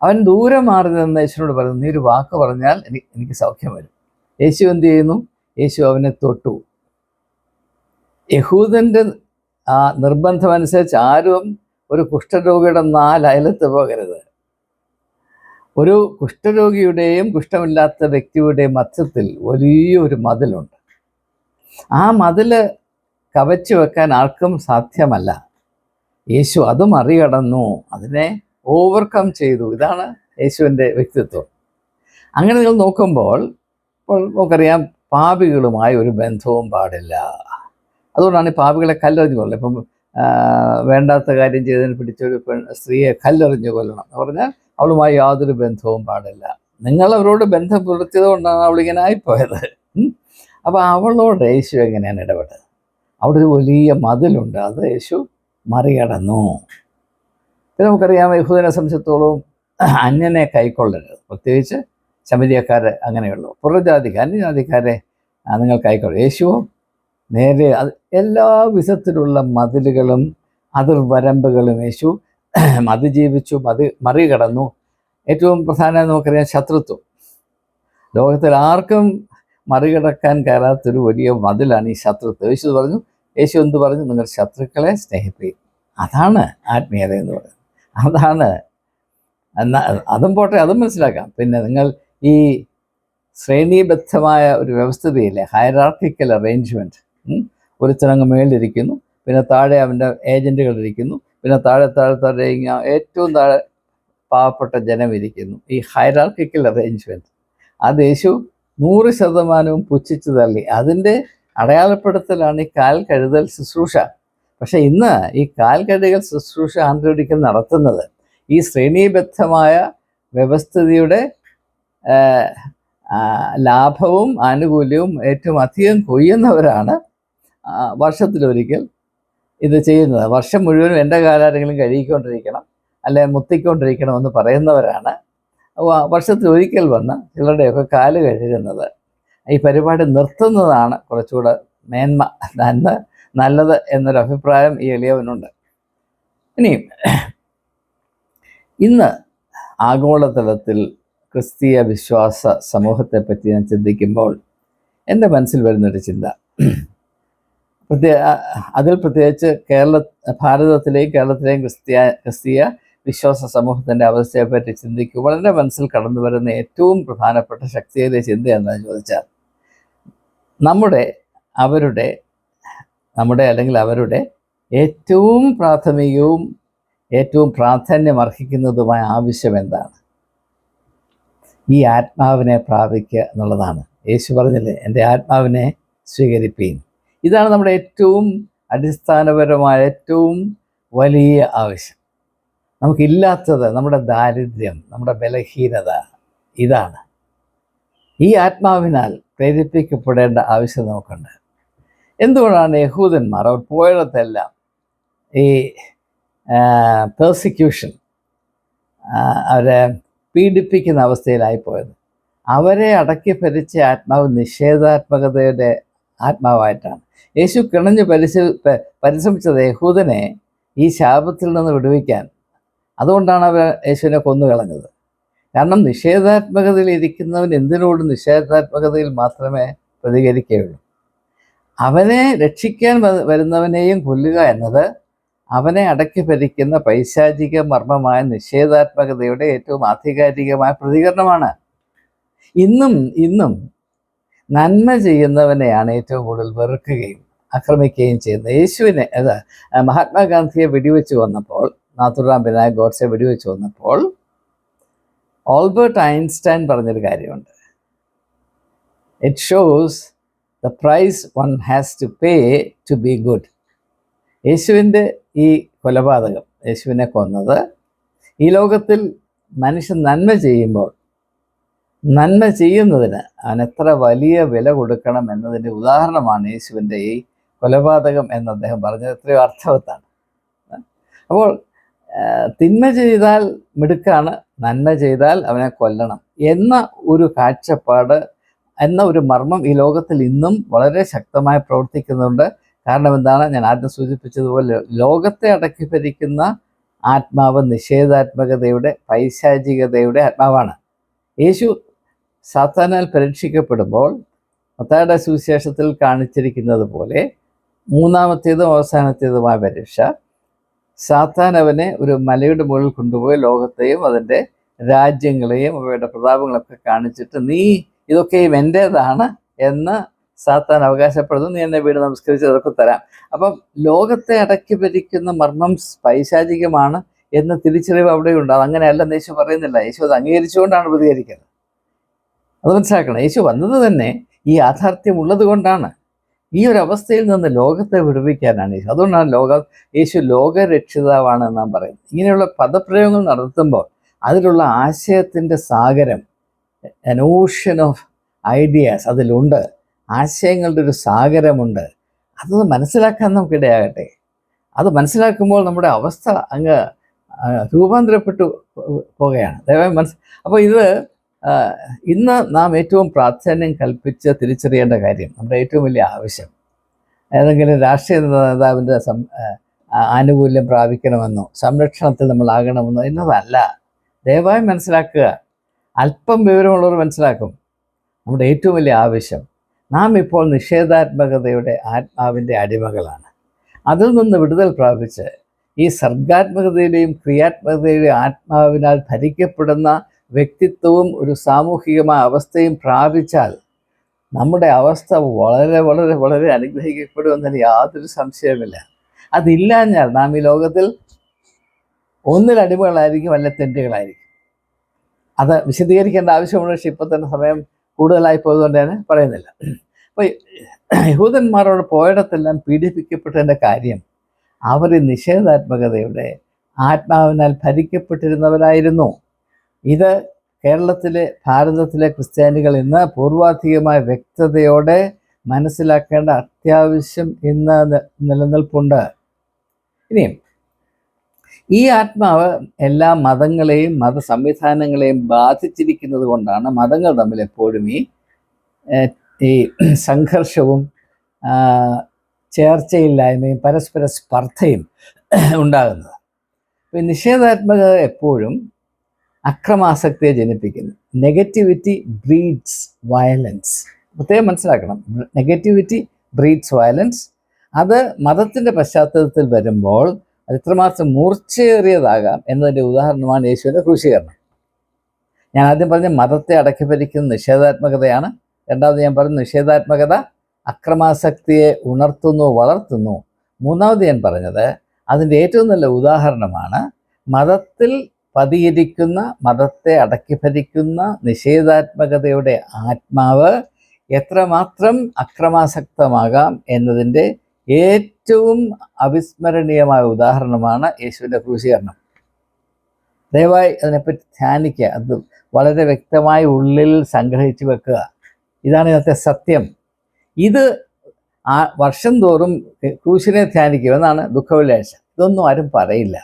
Speaker 1: അവൻ ദൂരെ മാറി നിന്ന് യേശുവിനോട് പറയുന്നു, നീ ഒരു വാക്ക് പറഞ്ഞാൽ എനിക്ക് സൗഖ്യം വരും. യേശു എന്ത് ചെയ്യുന്നു? യേശു അവനെ തൊട്ടു. യഹൂദൻ്റെ ആ നിർബന്ധമനുസരിച്ച് ആരും ഒരു കുഷ്ഠരോഗിയുടെ 4 അയലത്ത് പോകരുത്. ഒരു കുഷ്ഠരോഗിയുടെയും കുഷ്ഠമില്ലാത്ത വ്യക്തിയുടെയും മധ്യത്തിൽ വലിയൊരു മതിലുണ്ട്. ആ മതിൽ കവച്ചു വെക്കാൻ ആർക്കും സാധ്യമല്ല. യേശു അത് മറികടന്നു, അതിനെ ഓവർകം ചെയ്തു. ഇതാണ് യേശുവിൻ്റെ വ്യക്തിത്വം. അങ്ങനെ നിങ്ങൾ നോക്കുമ്പോൾ ഇപ്പോൾ നമുക്കറിയാം, പാപികളുമായി ഒരു ബന്ധവും പാടില്ല. അതുകൊണ്ടാണ് ഈ പാപികളെ കല്ലെറിഞ്ഞു കൊല്ലണം. ഇപ്പം വേണ്ടാത്ത കാര്യം ചെയ്തതിന് പിടിച്ചൊരു സ്ത്രീയെ കല്ലെറിഞ്ഞു കൊല്ലണം എന്ന് പറഞ്ഞാൽ അവളുമായി യാതൊരു ബന്ധവും പാടില്ല. നിങ്ങൾ അവരോട് ബന്ധം പുലർത്തിയത് കൊണ്ടാണ് അവളിങ്ങനെ ആയിപ്പോയത്. അപ്പോൾ അവളോട് യേശു എങ്ങനെയാണ് ഇടപെട്ടത്? അവിടെ ഒരു വലിയ മതിലുണ്ട്, അത് യേശു മറികടന്നു. പിന്നെ നമുക്കറിയാം, യഹൂദനെ സംബന്ധിച്ചിടത്തോളം അന്യനെ കൈക്കൊള്ളരുത്, പ്രത്യേകിച്ച് ശമരിയക്കാരെ അങ്ങനെയുള്ളൂ. അന്യജാതിക്കാരെ നിങ്ങൾ കൈക്കൊള്ളും. യേശുവോ നേരെ എല്ലാ വിധത്തിലുള്ള മതിലുകളും അതിർവരമ്പുകളും യേശു അതിജീവിച്ചു, മറികടന്നു. ഏറ്റവും പ്രധാനം നമുക്കറിയാം ശത്രുത്വം. ലോകത്തിൽ ആർക്കും മറികടക്കാൻ കയറാത്തൊരു വലിയ മതിലാണ് ഈ ശത്രുത്വം. യേശു എന്ത് പറഞ്ഞു? നിങ്ങൾ ശത്രുക്കളെ സ്നേഹിപ്പിക്കും. അതാണ് ആത്മീയത എന്ന് പറയുന്നത്. അതാണ്. അതും പോട്ടെ, അതും മനസ്സിലാക്കാം. പിന്നെ നിങ്ങൾ ഈ ശ്രേണീബദ്ധമായ ഒരു വ്യവസ്ഥിതിയില്ലേ, ഹൈറാർക്കിക്കൽ അറേഞ്ച്മെൻറ്റ്. ഒരുത്തനങ്ങ് മേളിലിരിക്കുന്നു, പിന്നെ താഴെ അവൻ്റെ ഏജൻറ്റുകൾ ഇരിക്കുന്നു, പിന്നെ താഴെ ഇങ്ങനെ ഏറ്റവും താഴെ പാവപ്പെട്ട ജനം ഇരിക്കുന്നു. ഈ ഹൈറാർക്കിക്കൽ അറേഞ്ച്മെൻറ്റ് അത് യേശു 100% പുച്ഛിച്ചു തള്ളി. അതിൻ്റെ അടയാളപ്പെടുത്തലാണ് ഈ കാൽ കഴുകൽ ശുശ്രൂഷ. പക്ഷേ ഇന്ന് ഈ കാൽ കഴുകൽ ശുശ്രൂഷ ആന്തരികൽ നടത്തുന്നത് ഈ ശ്രേണീബദ്ധമായ വ്യവസ്ഥിതിയുടെ ലാഭവും ആനുകൂല്യവും ഏറ്റവും അധികം കൊയ്യുന്നവരാണ് വർഷത്തിലൊരിക്കൽ ഇത് ചെയ്യുന്നത്. വർഷം മുഴുവനും എൻ്റെ കാലാരെങ്കിലും കഴുകിക്കൊണ്ടിരിക്കണം, അല്ലെ മുത്തിക്കൊണ്ടിരിക്കണം എന്ന് പറയുന്നവരാണ് വർഷത്തിലൊരിക്കൽ വന്ന് ചിലരുടെയൊക്കെ കാല് കഴുകുന്നത്. ഈ പരിപാടി നിർത്തുന്നതാണ് കുറച്ചുകൂടെ നല്ലത് എന്നൊരു അഭിപ്രായം ഈ എളിയവനുണ്ട്. ഇനിയും ഇന്ന് ആഗോളതലത്തിൽ ക്രിസ്തീയ വിശ്വാസ സമൂഹത്തെപ്പറ്റി ഞാൻ ചിന്തിക്കുമ്പോൾ എൻ്റെ മനസ്സിൽ വരുന്നൊരു ചിന്ത, അതിൽ പ്രത്യേകിച്ച് ഭാരതത്തിലെയും കേരളത്തിലെയും ക്രിസ്തീയ വിശ്വാസ സമൂഹത്തിൻ്റെ അവസ്ഥയെപ്പറ്റി ചിന്തിക്കുമ്പോൾ എൻ്റെ മനസ്സിൽ കടന്നു വരുന്ന ഏറ്റവും പ്രധാനപ്പെട്ട ശക്തിയേറിയ ചിന്ത എന്താണെന്ന് ചോദിച്ചാൽ, അവരുടെ ഏറ്റവും പ്രാഥമികവും ഏറ്റവും പ്രാധാന്യമർഹിക്കുന്നതുമായ ആവശ്യം എന്താണ്? ഈ ആത്മാവിനെ പ്രാപിക്കുക എന്നുള്ളതാണ്. യേശു പറഞ്ഞില്ലേ, എൻ്റെ ആത്മാവിനെ സ്വീകരിപ്പീൻ. ഇതാണ് നമ്മുടെ ഏറ്റവും അടിസ്ഥാനപരമായ ഏറ്റവും വലിയ ആവശ്യം. നമുക്കില്ലാത്തത് നമ്മുടെ ദാരിദ്ര്യം, നമ്മുടെ ബലഹീനത. ഇതാണ് ഈ ആത്മാവിനാൽ പ്രേരിപ്പിക്കപ്പെടേണ്ട ആവശ്യം നമുക്കുണ്ട്. എന്തുകൊണ്ടാണ് യഹൂദന്മാർ അവർ പോയിടത്തെല്ലാം ഈ പെർസിക്യൂഷൻ, അവരെ പീഡിപ്പിക്കുന്ന അവസ്ഥയിലായിപ്പോയത്? അവരെ അടക്കി ഭരിച്ച ആത്മാവ് നിഷേധാത്മകതയുടെ ആത്മാവായിട്ടാണ്. യേശു കിണഞ്ഞ് പരിശ്രമിച്ചത് യഹൂദനെ ഈ ശാപത്തിൽ നിന്ന് വിടുവിക്കാൻ. അതുകൊണ്ടാണ് അവർ യേശുവിനെ കൊന്നുകളഞ്ഞത്. കാരണം നിഷേധാത്മകതയിൽ ഇരിക്കുന്നവൻ എന്തിനോട് നിഷേധാത്മകതയിൽ മാത്രമേ പ്രതികരിക്കുകയുള്ളൂ. അവനെ രക്ഷിക്കാൻ വരുന്നവനെയും കൊല്ലുക എന്നത് അവനെ അടക്കി ഭരിക്കുന്ന പൈശാചിക മർമ്മമായ നിഷേധാത്മകതയുടെ ഏറ്റവും ആധികാരികമായ പ്രതികരണമാണ്. ഇന്നും നന്മ ചെയ്യുന്നവനെയാണ് ഏറ്റവും കൂടുതൽ വെറുക്കുകയും ആക്രമിക്കുകയും ചെയ്യുന്നത്. യേശുവിനെ മഹാത്മാഗാന്ധിയെ വെടിവെച്ച് വന്നപ്പോൾ, നാഥുറാം വിനായക് ഗോഡ്സെ വെടിവെച്ച് വന്നപ്പോൾ ആൽബർട്ട് ഐൻസ്റ്റൈൻ പറഞ്ഞൊരു കാര്യമുണ്ട്. It shows the price one has to pay to be good. യേശുവിൻ്റെ ഈ കൊലപാതകം, യേശുവിനെ കൊന്നത്, ഈ ലോകത്തിൽ മനുഷ്യൻ നന്മ ചെയ്യുമ്പോൾ, നന്മ ചെയ്യുന്നതിന് അവൻ എത്ര വലിയ വില കൊടുക്കണം എന്നതിൻ്റെ ഉദാഹരണമാണ് യേശുവിൻ്റെ ഈ കൊലപാതകം എന്ന് അദ്ദേഹം പറഞ്ഞത്. എത്രയോ അർത്ഥവത്താണ്. അപ്പോൾ തിന്മ ചെയ്താൽ മിടുക്കാണ്, നന്മ ചെയ്താൽ അവനെ കൊല്ലണം എന്ന ഒരു കാഴ്ചപ്പാട്, എന്ന ഒരു മർമ്മം ഈ ലോകത്തിൽ ഇന്നും വളരെ ശക്തമായി പ്രവർത്തിക്കുന്നുണ്ട്. കാരണം എന്താണ്? ഞാൻ ആദ്യം സൂചിപ്പിച്ചതുപോലെ ലോകത്തെ അടക്കി ഭരിക്കുന്ന ആത്മാവ് നിഷേധാത്മകതയുടെ പൈശാചികതയുടെ ആത്മാവാണ്. യേശു സാത്താനാൽ പരീക്ഷിക്കപ്പെടുമ്പോൾ മത്തായിയുടെ സുവിശേഷത്തിൽ കാണിച്ചിരിക്കുന്നത് പോലെ മൂന്നാമത്തേതും അവസാനത്തേതുമായ പരീക്ഷ, സാത്താൻ അവനെ ഒരു മലയുടെ മുകളിൽ കൊണ്ടുപോയി ലോകത്തെയും അതിൻ്റെ രാജ്യങ്ങളെയും അവയുടെ പ്രതാപങ്ങളൊക്കെ കാണിച്ചിട്ട്, നീ ഇതൊക്കെയും എൻ്റേതാണ് എന്ന് സാത്താൻ അവകാശപ്പെടുന്നു. നീ എന്നെ വീട് നമസ്കരിച്ച് അതൊക്കെ തരാം. അപ്പം ലോകത്തെ അടക്കി ഭരിക്കുന്ന മർമ്മം പൈശാചികമാണ് എന്ന തിരിച്ചറിവ് അവിടെയുണ്ട്. അതങ്ങനെയല്ലെന്ന് യേശു പറയുന്നില്ല. യേശു അത് അംഗീകരിച്ചുകൊണ്ടാണ് പ്രതികരിക്കുന്നത്. അത് മനസ്സിലാക്കണം. യേശു വന്നത് തന്നെ ഈ യാഥാർത്ഥ്യം ഉള്ളത് കൊണ്ടാണ്. ഈ ഒരു അവസ്ഥയിൽ നിന്ന് ലോകത്തെ വിടുവിക്കാനാണ് യേശു. അതുകൊണ്ടാണ് യേശു ലോകരക്ഷിതാവാണ് എന്ന് നാം പറയുന്നത്. ഇങ്ങനെയുള്ള പദപ്രയോഗങ്ങൾ നടത്തുമ്പോൾ അതിലുള്ള ആശയത്തിൻ്റെ സാഗരം, an ocean of ideas അതിലുണ്ട്. ആശയങ്ങളുടെ ഒരു സാഗരമുണ്ട്. അത് മനസ്സിലാക്കാൻ നമുക്കിടയാകട്ടെ. അത് മനസ്സിലാക്കുമ്പോൾ നമ്മുടെ അവസ്ഥ അങ്ങ് രൂപാന്തരപ്പെട്ടു പോകുകയാണ്. ദയവായി അപ്പോൾ ഇത് ഇന്ന് നാം ഏറ്റവും പ്രാധാന്യം കൽപ്പിച്ച് തിരിച്ചറിയേണ്ട കാര്യം, നമ്മുടെ ഏറ്റവും വലിയ ആവശ്യം ഏതെങ്കിലും രാഷ്ട്രീയ നേതാവിൻ്റെ ആനുകൂല്യം പ്രാപിക്കണമെന്നോ സംരക്ഷണത്തിൽ നമ്മളാകണമെന്നോ എന്നതല്ല. ദയവായി മനസ്സിലാക്കുക. അല്പം വിവരമുള്ളവർ മനസ്സിലാക്കും. നമ്മുടെ ഏറ്റവും വലിയ ആവശ്യം, നാം ഇപ്പോൾ നിഷേധാത്മകതയുടെ ആത്മാവിൻ്റെ അടിമകളാണ്. അതിൽ നിന്ന് വിടുതൽ പ്രാപിച്ച് ഈ സർഗാത്മകതയുടെയും ക്രിയാത്മകതയുടെയും ആത്മാവിനാൽ ഭരിക്കപ്പെടുന്ന വ്യക്തിത്വവും ഒരു സാമൂഹികമായ അവസ്ഥയും പ്രാപിച്ചാൽ നമ്മുടെ അവസ്ഥ വളരെ വളരെ വളരെ അനുഗ്രഹിക്കപ്പെടുമെന്നതിന് യാതൊരു സംശയവുമില്ല. അതില്ലാഞ്ഞാൽ നാം ഈ ലോകത്തിൽ ഒന്നിൽ അടിമകളായിരിക്കും, അല്ല തെറ്റുകളായിരിക്കും. അത് വിശദീകരിക്കേണ്ട ആവശ്യമുള്ള, പക്ഷേ ഇപ്പോൾ തന്നെ സമയം കൂടുതലായി പോയതുകൊണ്ട് ഞാൻ പറയുന്നില്ല. അപ്പോൾ യഹൂദന്മാരോട് പോയിടത്തെല്ലാം പീഡിപ്പിക്കപ്പെട്ടതിൻ്റെ കാര്യം അവർ നിഷേധാത്മകതയുടെ ആത്മാവിനാൽ ഭരിക്കപ്പെട്ടിരുന്നവരായിരുന്നു. ഇത് കേരളത്തിലെ, ഭാരതത്തിലെ ക്രിസ്ത്യാനികൾ ഇന്ന് പൂർവാധികമായ വ്യക്തതയോടെ മനസ്സിലാക്കേണ്ട അത്യാവശ്യം ഇന്ന് നിലനിൽപ്പുണ്ട്. ഇനിയും ഈ ആത്മാവ് എല്ലാ മതങ്ങളെയും മത സംവിധാനങ്ങളെയും ബാധിച്ചിരിക്കുന്നത് കൊണ്ടാണ് മതങ്ങൾ തമ്മിൽ എപ്പോഴും ഈ സംഘർഷവും ചേർച്ചയില്ലായ്മയും പരസ്പര സ്പർദ്ധയും ഉണ്ടാകുന്നത്. ഈ നിഷേധാത്മകത എപ്പോഴും അക്രമാസക്തിയെ ജനിപ്പിക്കുന്നു. Negativity breeds violence. പ്രത്യേകം മനസ്സിലാക്കണം, നെഗറ്റിവിറ്റി ബ്രീഡ്സ് വയലൻസ്. അത് മതത്തിൻ്റെ പശ്ചാത്തലത്തിൽ വരുമ്പോൾ അത് എത്രമാത്രം മൂർച്ചയേറിയതാകാം എന്നതിൻ്റെ ഉദാഹരണമാണ് യേശുവിൻ്റെ ക്രൂശീകരണം. ഞാൻ ആദ്യം പറഞ്ഞ മതത്തെ അടക്കി ഭരിക്കുന്ന നിഷേധാത്മകതയാണ്. രണ്ടാമത് ഞാൻ പറഞ്ഞ നിഷേധാത്മകത അക്രമാസക്തിയെ ഉണർത്തുന്നു, വളർത്തുന്നു. മൂന്നാമത് ഞാൻ പറഞ്ഞത് അതിൻ്റെ ഏറ്റവും നല്ല ഉദാഹരണമാണ് മതത്തിൽ പതിയിരിക്കുന്ന, മതത്തെ അടക്കി ഭരിക്കുന്ന നിഷേധാത്മകതയുടെ ആത്മാവ് എത്രമാത്രം അക്രമാസക്തമാകാം എന്നതിൻ്റെ ഏറ്റവും അവിസ്മരണീയമായ ഉദാഹരണമാണ് യേശുവിൻ്റെ ക്രൂശീകരണം. ദയവായി അതിനെപ്പറ്റി ധ്യാനിക്കുക. അത് വളരെ വ്യക്തമായി ഉള്ളിൽ സംഗ്രഹിച്ചു വെക്കുക. ഇതാണ് ഇന്നത്തെ സത്യം. ഇത് വർഷം തോറും ക്രൂശിനെ ധ്യാനിക്കുമെന്നാണ് ദുഃഖവെള്ളിയാഴ്ച. ഇതൊന്നും ആരും പറയില്ല,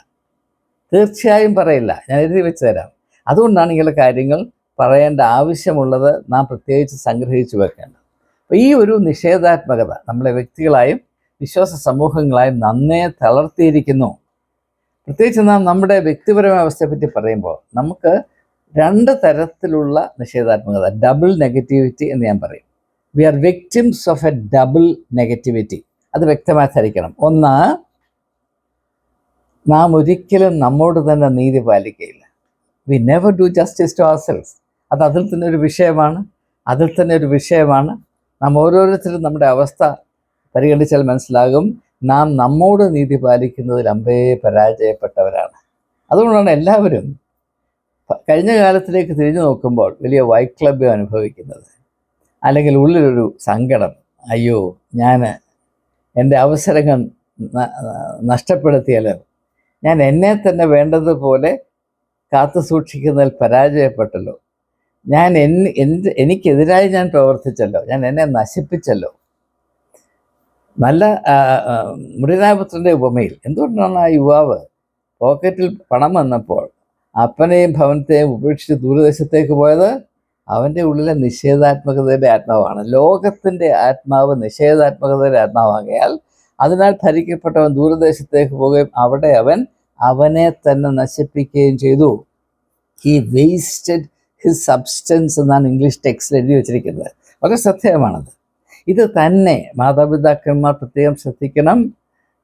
Speaker 1: തീർച്ചയായും പറയില്ല. ഞാൻ എഴുതി വെച്ച് തരാം. അതുകൊണ്ടാണ് ഇങ്ങനെ കാര്യങ്ങൾ പറയേണ്ട ആവശ്യമുള്ളത് നാം പ്രത്യേകിച്ച് സംഗ്രഹിച്ചു വെക്കേണ്ടത്. അപ്പോൾ ഈ ഒരു നിഷേധാത്മകത നമ്മളെ വ്യക്തികളായും വിശ്വാസ സമൂഹങ്ങളായും നന്നേ തളർത്തിയിരിക്കുന്നു. പ്രത്യേകിച്ച് നാം നമ്മുടെ വ്യക്തിപരമായ അവസ്ഥയെപ്പറ്റി പറയുമ്പോൾ നമുക്ക് രണ്ട് തരത്തിലുള്ള നിഷേധാത്മകത, ഡബിൾ നെഗറ്റിവിറ്റി എന്ന് ഞാൻ പറയും. We are victims of a double negativity. അത് വ്യക്തമായി ധരിക്കണം. ഒന്ന്, നാം ഒരിക്കലും നമ്മോട് തന്നെ നീതി പാലിക്കുകയില്ല. We never do justice to ourselves. അത് അതിൽ തന്നെ ഒരു വിഷയമാണ്. നാം ഓരോരുത്തരും നമ്മുടെ അവസ്ഥ പരിഗണിച്ചാൽ മനസ്സിലാകും, നാം നമ്മോട് നീതി പാലിക്കുന്നതിൽ അമ്പേ പരാജയപ്പെട്ടവരാണ്. അതുകൊണ്ടാണ് എല്ലാവരും കഴിഞ്ഞ കാലത്തിലേക്ക് തിരിഞ്ഞു നോക്കുമ്പോൾ വലിയ വൈക്ലഭ്യം അനുഭവിക്കുന്നത്, അല്ലെങ്കിൽ ഉള്ളിലൊരു സങ്കടം. അയ്യോ, ഞാൻ എൻ്റെ അവസരങ്ങൾ നഷ്ടപ്പെടുത്തിയാലോ, ഞാൻ എന്നെ തന്നെ വേണ്ടതുപോലെ കാത്തു സൂക്ഷിക്കുന്നതിൽ പരാജയപ്പെട്ടല്ലോ, എനിക്കെതിരായി ഞാൻ പ്രവർത്തിച്ചല്ലോ, ഞാൻ എന്നെ നശിപ്പിച്ചല്ലോ. നല്ല മുടിനാപുത്രൻ്റെ ഉപമയിൽ എന്തുകൊണ്ടാണ് ആ യുവാവ് പോക്കറ്റിൽ പണം വന്നപ്പോൾ അപ്പനെയും ഭവനത്തെയും ഉപേക്ഷിച്ച് ദൂരദേശത്തേക്ക് പോയത്? അവൻ്റെ ഉള്ളിലെ നിഷേധാത്മകതയുടെ ആത്മാവാണ്. ലോകത്തിൻ്റെ ആത്മാവ് നിഷേധാത്മകതയുടെ ആത്മാവാകയാൽ അതിനാൽ ഭരിക്കപ്പെട്ടവൻ ദൂരദേശത്തേക്ക് പോവുകയും അവിടെ അവനെ തന്നെ നശിപ്പിക്കുകയും ചെയ്തു. ഹി വേസ്റ്റഡ് ഹിസ് സബ്സ്റ്റൻസ് എന്നാണ് ഇംഗ്ലീഷ് ടെക്സ്റ്റിൽ എഴുതി വച്ചിരിക്കുന്നത്. വളരെ ശ്രദ്ധേയമാണത്. ഇത് തന്നെ മാതാപിതാക്കന്മാർ പ്രത്യേകം ശ്രദ്ധിക്കണം.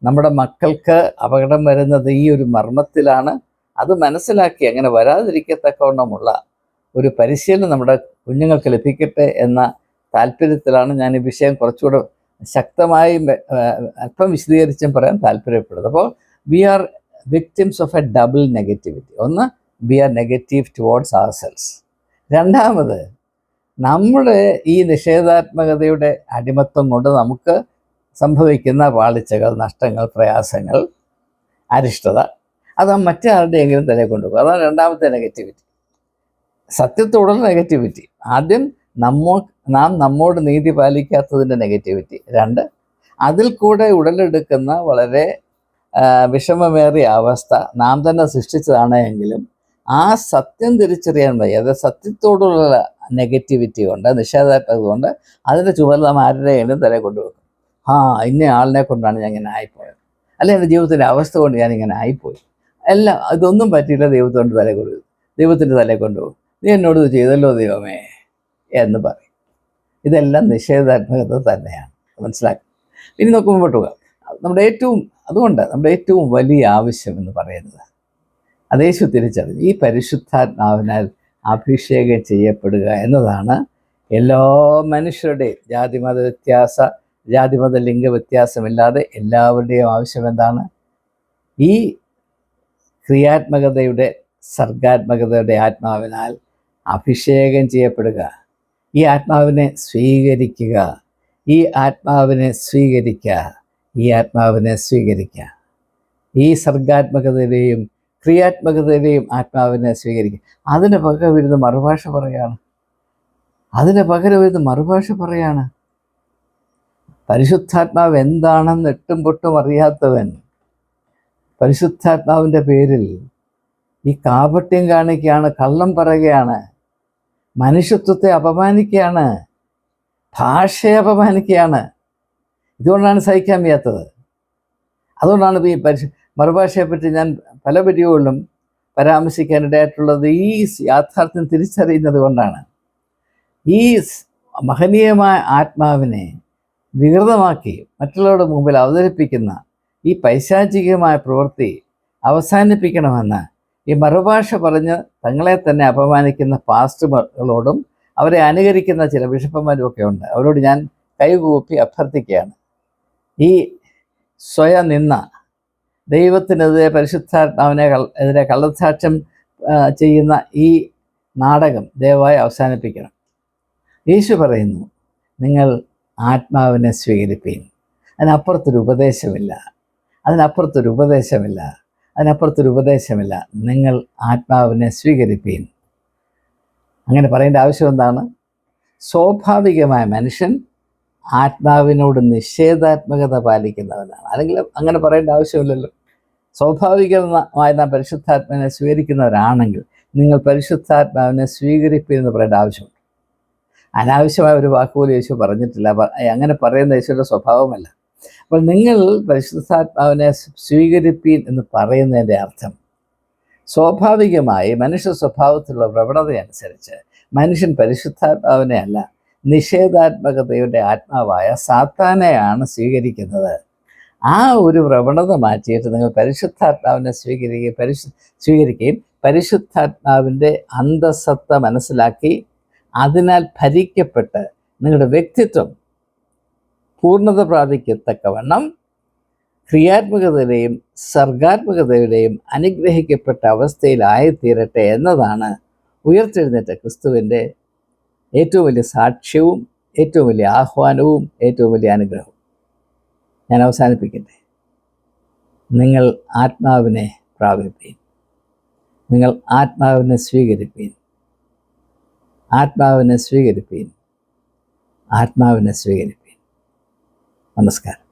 Speaker 1: നമ്മുടെ മക്കൾക്ക് അപകടം വരുന്നത് ഈ ഒരു മർമ്മത്തിലാണ്. അത് മനസ്സിലാക്കി അങ്ങനെ വരാതിരിക്കത്തക്കവണ്ണമുള്ള ഒരു പരിശീലനം നമ്മുടെ കുഞ്ഞുങ്ങൾക്ക് ലഭിക്കട്ടെ എന്ന താല്പര്യത്തിലാണ് ഞാൻ ഈ വിഷയം കുറച്ചുകൂടെ ശക്തമായി അല്പം വിശദീകരിച്ചും പറയാൻ താല്പര്യപ്പെടുന്നത്. അപ്പോൾ we are victims of a double negativity. ഒന്ന്, we are negative towards ourselves. രണ്ടാമത്, നമ്മുടെ ഈ നിഷേധാത്മകതയുടെ അടിമത്വം കൊണ്ട് നമുക്ക് സംഭവിക്കുന്ന പാളിച്ചകൾ, നഷ്ടങ്ങൾ, പ്രയാസങ്ങൾ, അരിഷ്ടത, അത് മറ്റാരുടെയെങ്കിലും തലയിൽ കൊണ്ടുപോകും. അതാണ് രണ്ടാമത്തെ നെഗറ്റിവിറ്റി, സത്യത്തോടുള്ള നെഗറ്റിവിറ്റി. ആദ്യം നാം നമ്മോട് നീതി പാലിക്കാത്തതിൻ്റെ നെഗറ്റിവിറ്റി. രണ്ട്, അതിൽ കൂടെ ഉടലെടുക്കുന്ന വളരെ വിഷമമേറിയ അവസ്ഥ നാം തന്നെ സൃഷ്ടിച്ചതാണ് എങ്കിലും ആ സത്യം തിരിച്ചറിയാൻ വയ്യ. അത് സത്യത്തോടുള്ള നെഗറ്റിവിറ്റി കൊണ്ട്, നിഷേധാത്മകത കൊണ്ട് അതിൻ്റെ ചുമതല നാം ആരുടെയെങ്കിലും തലയിൽ കൊണ്ടുവെക്കും. ഇന്ന ആളിനെ കൊണ്ടാണ് ഞാൻ ഇങ്ങനെ ആയിപ്പോയത്, അല്ലെ എൻ്റെ ജീവിതത്തിൻ്റെ അവസ്ഥ കൊണ്ട് ഞാൻ ഇങ്ങനെ ആയിപ്പോയി, എല്ലാം ഇതൊന്നും പറ്റിയില്ല, ദൈവത്തോണ്ട് തലയിൽ കൊണ്ടുപോകും, ദൈവത്തിൻ്റെ തലയിൽ കൊണ്ടുപോകും. നീ എന്നോട് ഇത് ചെയ്തല്ലോ ദൈവമേ എന്ന് പറയും. ഇതെല്ലാം നിഷേധാത്മകത തന്നെയാണ്, മനസ്സിലാക്കും. ഇനി നമുക്ക് മുമ്പോട്ട് പോകാം. നമ്മുടെ ഏറ്റവും അതുകൊണ്ട് നമ്മുടെ ഏറ്റവും വലിയ ആവശ്യം എന്ന് പറയുന്നത് അത് യേശു തിരിച്ചറിഞ്ഞു. ഈ പരിശുദ്ധാത്മാവിനാൽ അഭിഷേകം ചെയ്യപ്പെടുക എന്നതാണ് എല്ലാ മനുഷ്യരുടെയും ജാതിമത ലിംഗ വ്യത്യാസമില്ലാതെ എല്ലാവരുടെയും ആവശ്യം. എന്താണ്? ഈ ക്രിയാത്മകതയുടെ സർഗാത്മകതയുടെ ആത്മാവിനാൽ അഭിഷേകം ചെയ്യപ്പെടുക, ഈ ആത്മാവിനെ സ്വീകരിക്കുക, ഈ ആത്മാവിനെ സ്വീകരിക്കുക, ഈ ആത്മാവിനെ സ്വീകരിക്കുക. ഈ സർഗാത്മകതയുടെയും ക്രിയാത്മകതയുടെയും ആത്മാവിനെ സ്വീകരിക്കുക. അതിന് പകരം വരുന്ന മറുഭാഷ പറയാണ്. പരിശുദ്ധാത്മാവ് എന്താണെന്ന് എട്ടും പൊട്ടും അറിയാത്തവൻ പരിശുദ്ധാത്മാവിൻ്റെ പേരിൽ ഈ കാപട്യം കാണിക്കുകയാണ്, കള്ളം പറയുകയാണ്, മനുഷ്യത്വത്തെ അപമാനിക്കുകയാണ്, ഭാഷയെ അപമാനിക്കുകയാണ്. ഇതുകൊണ്ടാണ് സഹിക്കാൻ വയ്യാത്തത്. അതുകൊണ്ടാണ് ഈ മറുഭാഷയെപ്പറ്റി ഞാൻ പല വീഡിയോകളിലും പരാമർശിക്കാനിടയായിട്ടുള്ളത്. ഈ യാഥാർത്ഥ്യം തിരിച്ചറിയുന്നത് കൊണ്ടാണ്. ഈ മഹനീയമായ ആത്മാവിനെ വികൃതമാക്കി മറ്റുള്ളവരുടെ മുമ്പിൽ അവതരിപ്പിക്കുന്ന ഈ പൈശാചികമായ പ്രവൃത്തി അവസാനിപ്പിക്കണമെന്ന് ഈ മറുഭാഷ പറഞ്ഞ് തങ്ങളെ തന്നെ അപമാനിക്കുന്ന പാസ്റ്റർമാരോടും അവരെ അനുകരിക്കുന്ന ചില ബിഷപ്പന്മാരും ഒക്കെ ഉണ്ട്. അവരോട് ഞാൻ കൈകൂപ്പി അഭ്യർത്ഥിക്കുകയാണ്. ഈ സ്വയം നിന്ന ദൈവത്തിനെതിരെ പരിശുദ്ധാത്മാവിനെ എതിരെ കള്ളസാക്ഷ്യം ചെയ്യുന്ന ഈ നാടകം ദയവായി അവസാനിപ്പിക്കണം. യേശു പറയുന്നു, നിങ്ങൾ ആത്മാവിനെ സ്വീകരിപ്പീൻ. അതിനപ്പുറത്തൊരു ഉപദേശമില്ല. നിങ്ങൾ ആത്മാവിനെ സ്വീകരിപ്പീൻ. അങ്ങനെ പറയേണ്ട ആവശ്യം എന്താണ്? സ്വാഭാവികമായ മനുഷ്യൻ ആത്മാവിനോട് നിഷേധാത്മകത പാലിക്കുന്നവനാണ്. അല്ലെങ്കിൽ അങ്ങനെ പറയേണ്ട ആവശ്യമില്ലല്ലോ. സ്വാഭാവികമായി നാം പരിശുദ്ധാത്മാവിനെ സ്വീകരിക്കുന്നവരാണെങ്കിൽ നിങ്ങൾ പരിശുദ്ധാത്മാവിനെ സ്വീകരിപ്പീനെന്ന് പറയേണ്ട ആവശ്യമുണ്ട്. അനാവശ്യമായ ഒരു വാക്കുപോലും യേശു പറഞ്ഞിട്ടില്ല. അങ്ങനെ പറയുന്ന യേശുവിൻ്റെ സ്വഭാവമല്ല. അപ്പോൾ നിങ്ങൾ പരിശുദ്ധാത്മാവിനെ സ്വീകരിപ്പീൻ എന്ന് പറയുന്നതിൻ്റെ അർത്ഥം സ്വാഭാവികമായി മനുഷ്യ സ്വഭാവത്തിലുള്ള പ്രവണതയനുസരിച്ച് മനുഷ്യൻ പരിശുദ്ധാത്മാവിനെ അല്ല, നിഷേധാത്മകതയുടെ ആത്മാവായ സാത്താനെയാണ് സ്വീകരിക്കുന്നത്. ആ ഒരു പ്രവണത മാറ്റിയിട്ട് നിങ്ങൾ പരിശുദ്ധാത്മാവിനെ സ്വീകരിക്കുകയും പരിശുദ്ധാത്മാവിൻ്റെ അന്തസത്ത മനസ്സിലാക്കി അതിനാൽ ഭരിക്കപ്പെട്ട് നിങ്ങളുടെ വ്യക്തിത്വം പൂർണ്ണത പ്രാപിക്കത്തക്കവണ്ണം ക്രിയാത്മകതയുടെയും സർഗാത്മകതയുടെയും അനുഗ്രഹിക്കപ്പെട്ട അവസ്ഥയിലായിത്തീരട്ടെ എന്നതാണ് ഉയർത്തെഴുന്നേറ്റ ക്രിസ്തുവിൻ്റെ ഏറ്റവും വലിയ സാക്ഷ്യവും ഏറ്റവും വലിയ ആഹ്വാനവും ഏറ്റവും വലിയ അനുഗ്രഹവും. ഞാൻ അവസാനിപ്പിക്കട്ടെ. നിങ്ങൾ ആത്മാവിനെ പ്രാപിപ്പീൻ. നിങ്ങൾ ആത്മാവിനെ സ്വീകരിപ്പീൻ. ആത്മാവിനെ സ്വീകരിപ്പീൻ. നമസ്കാരം.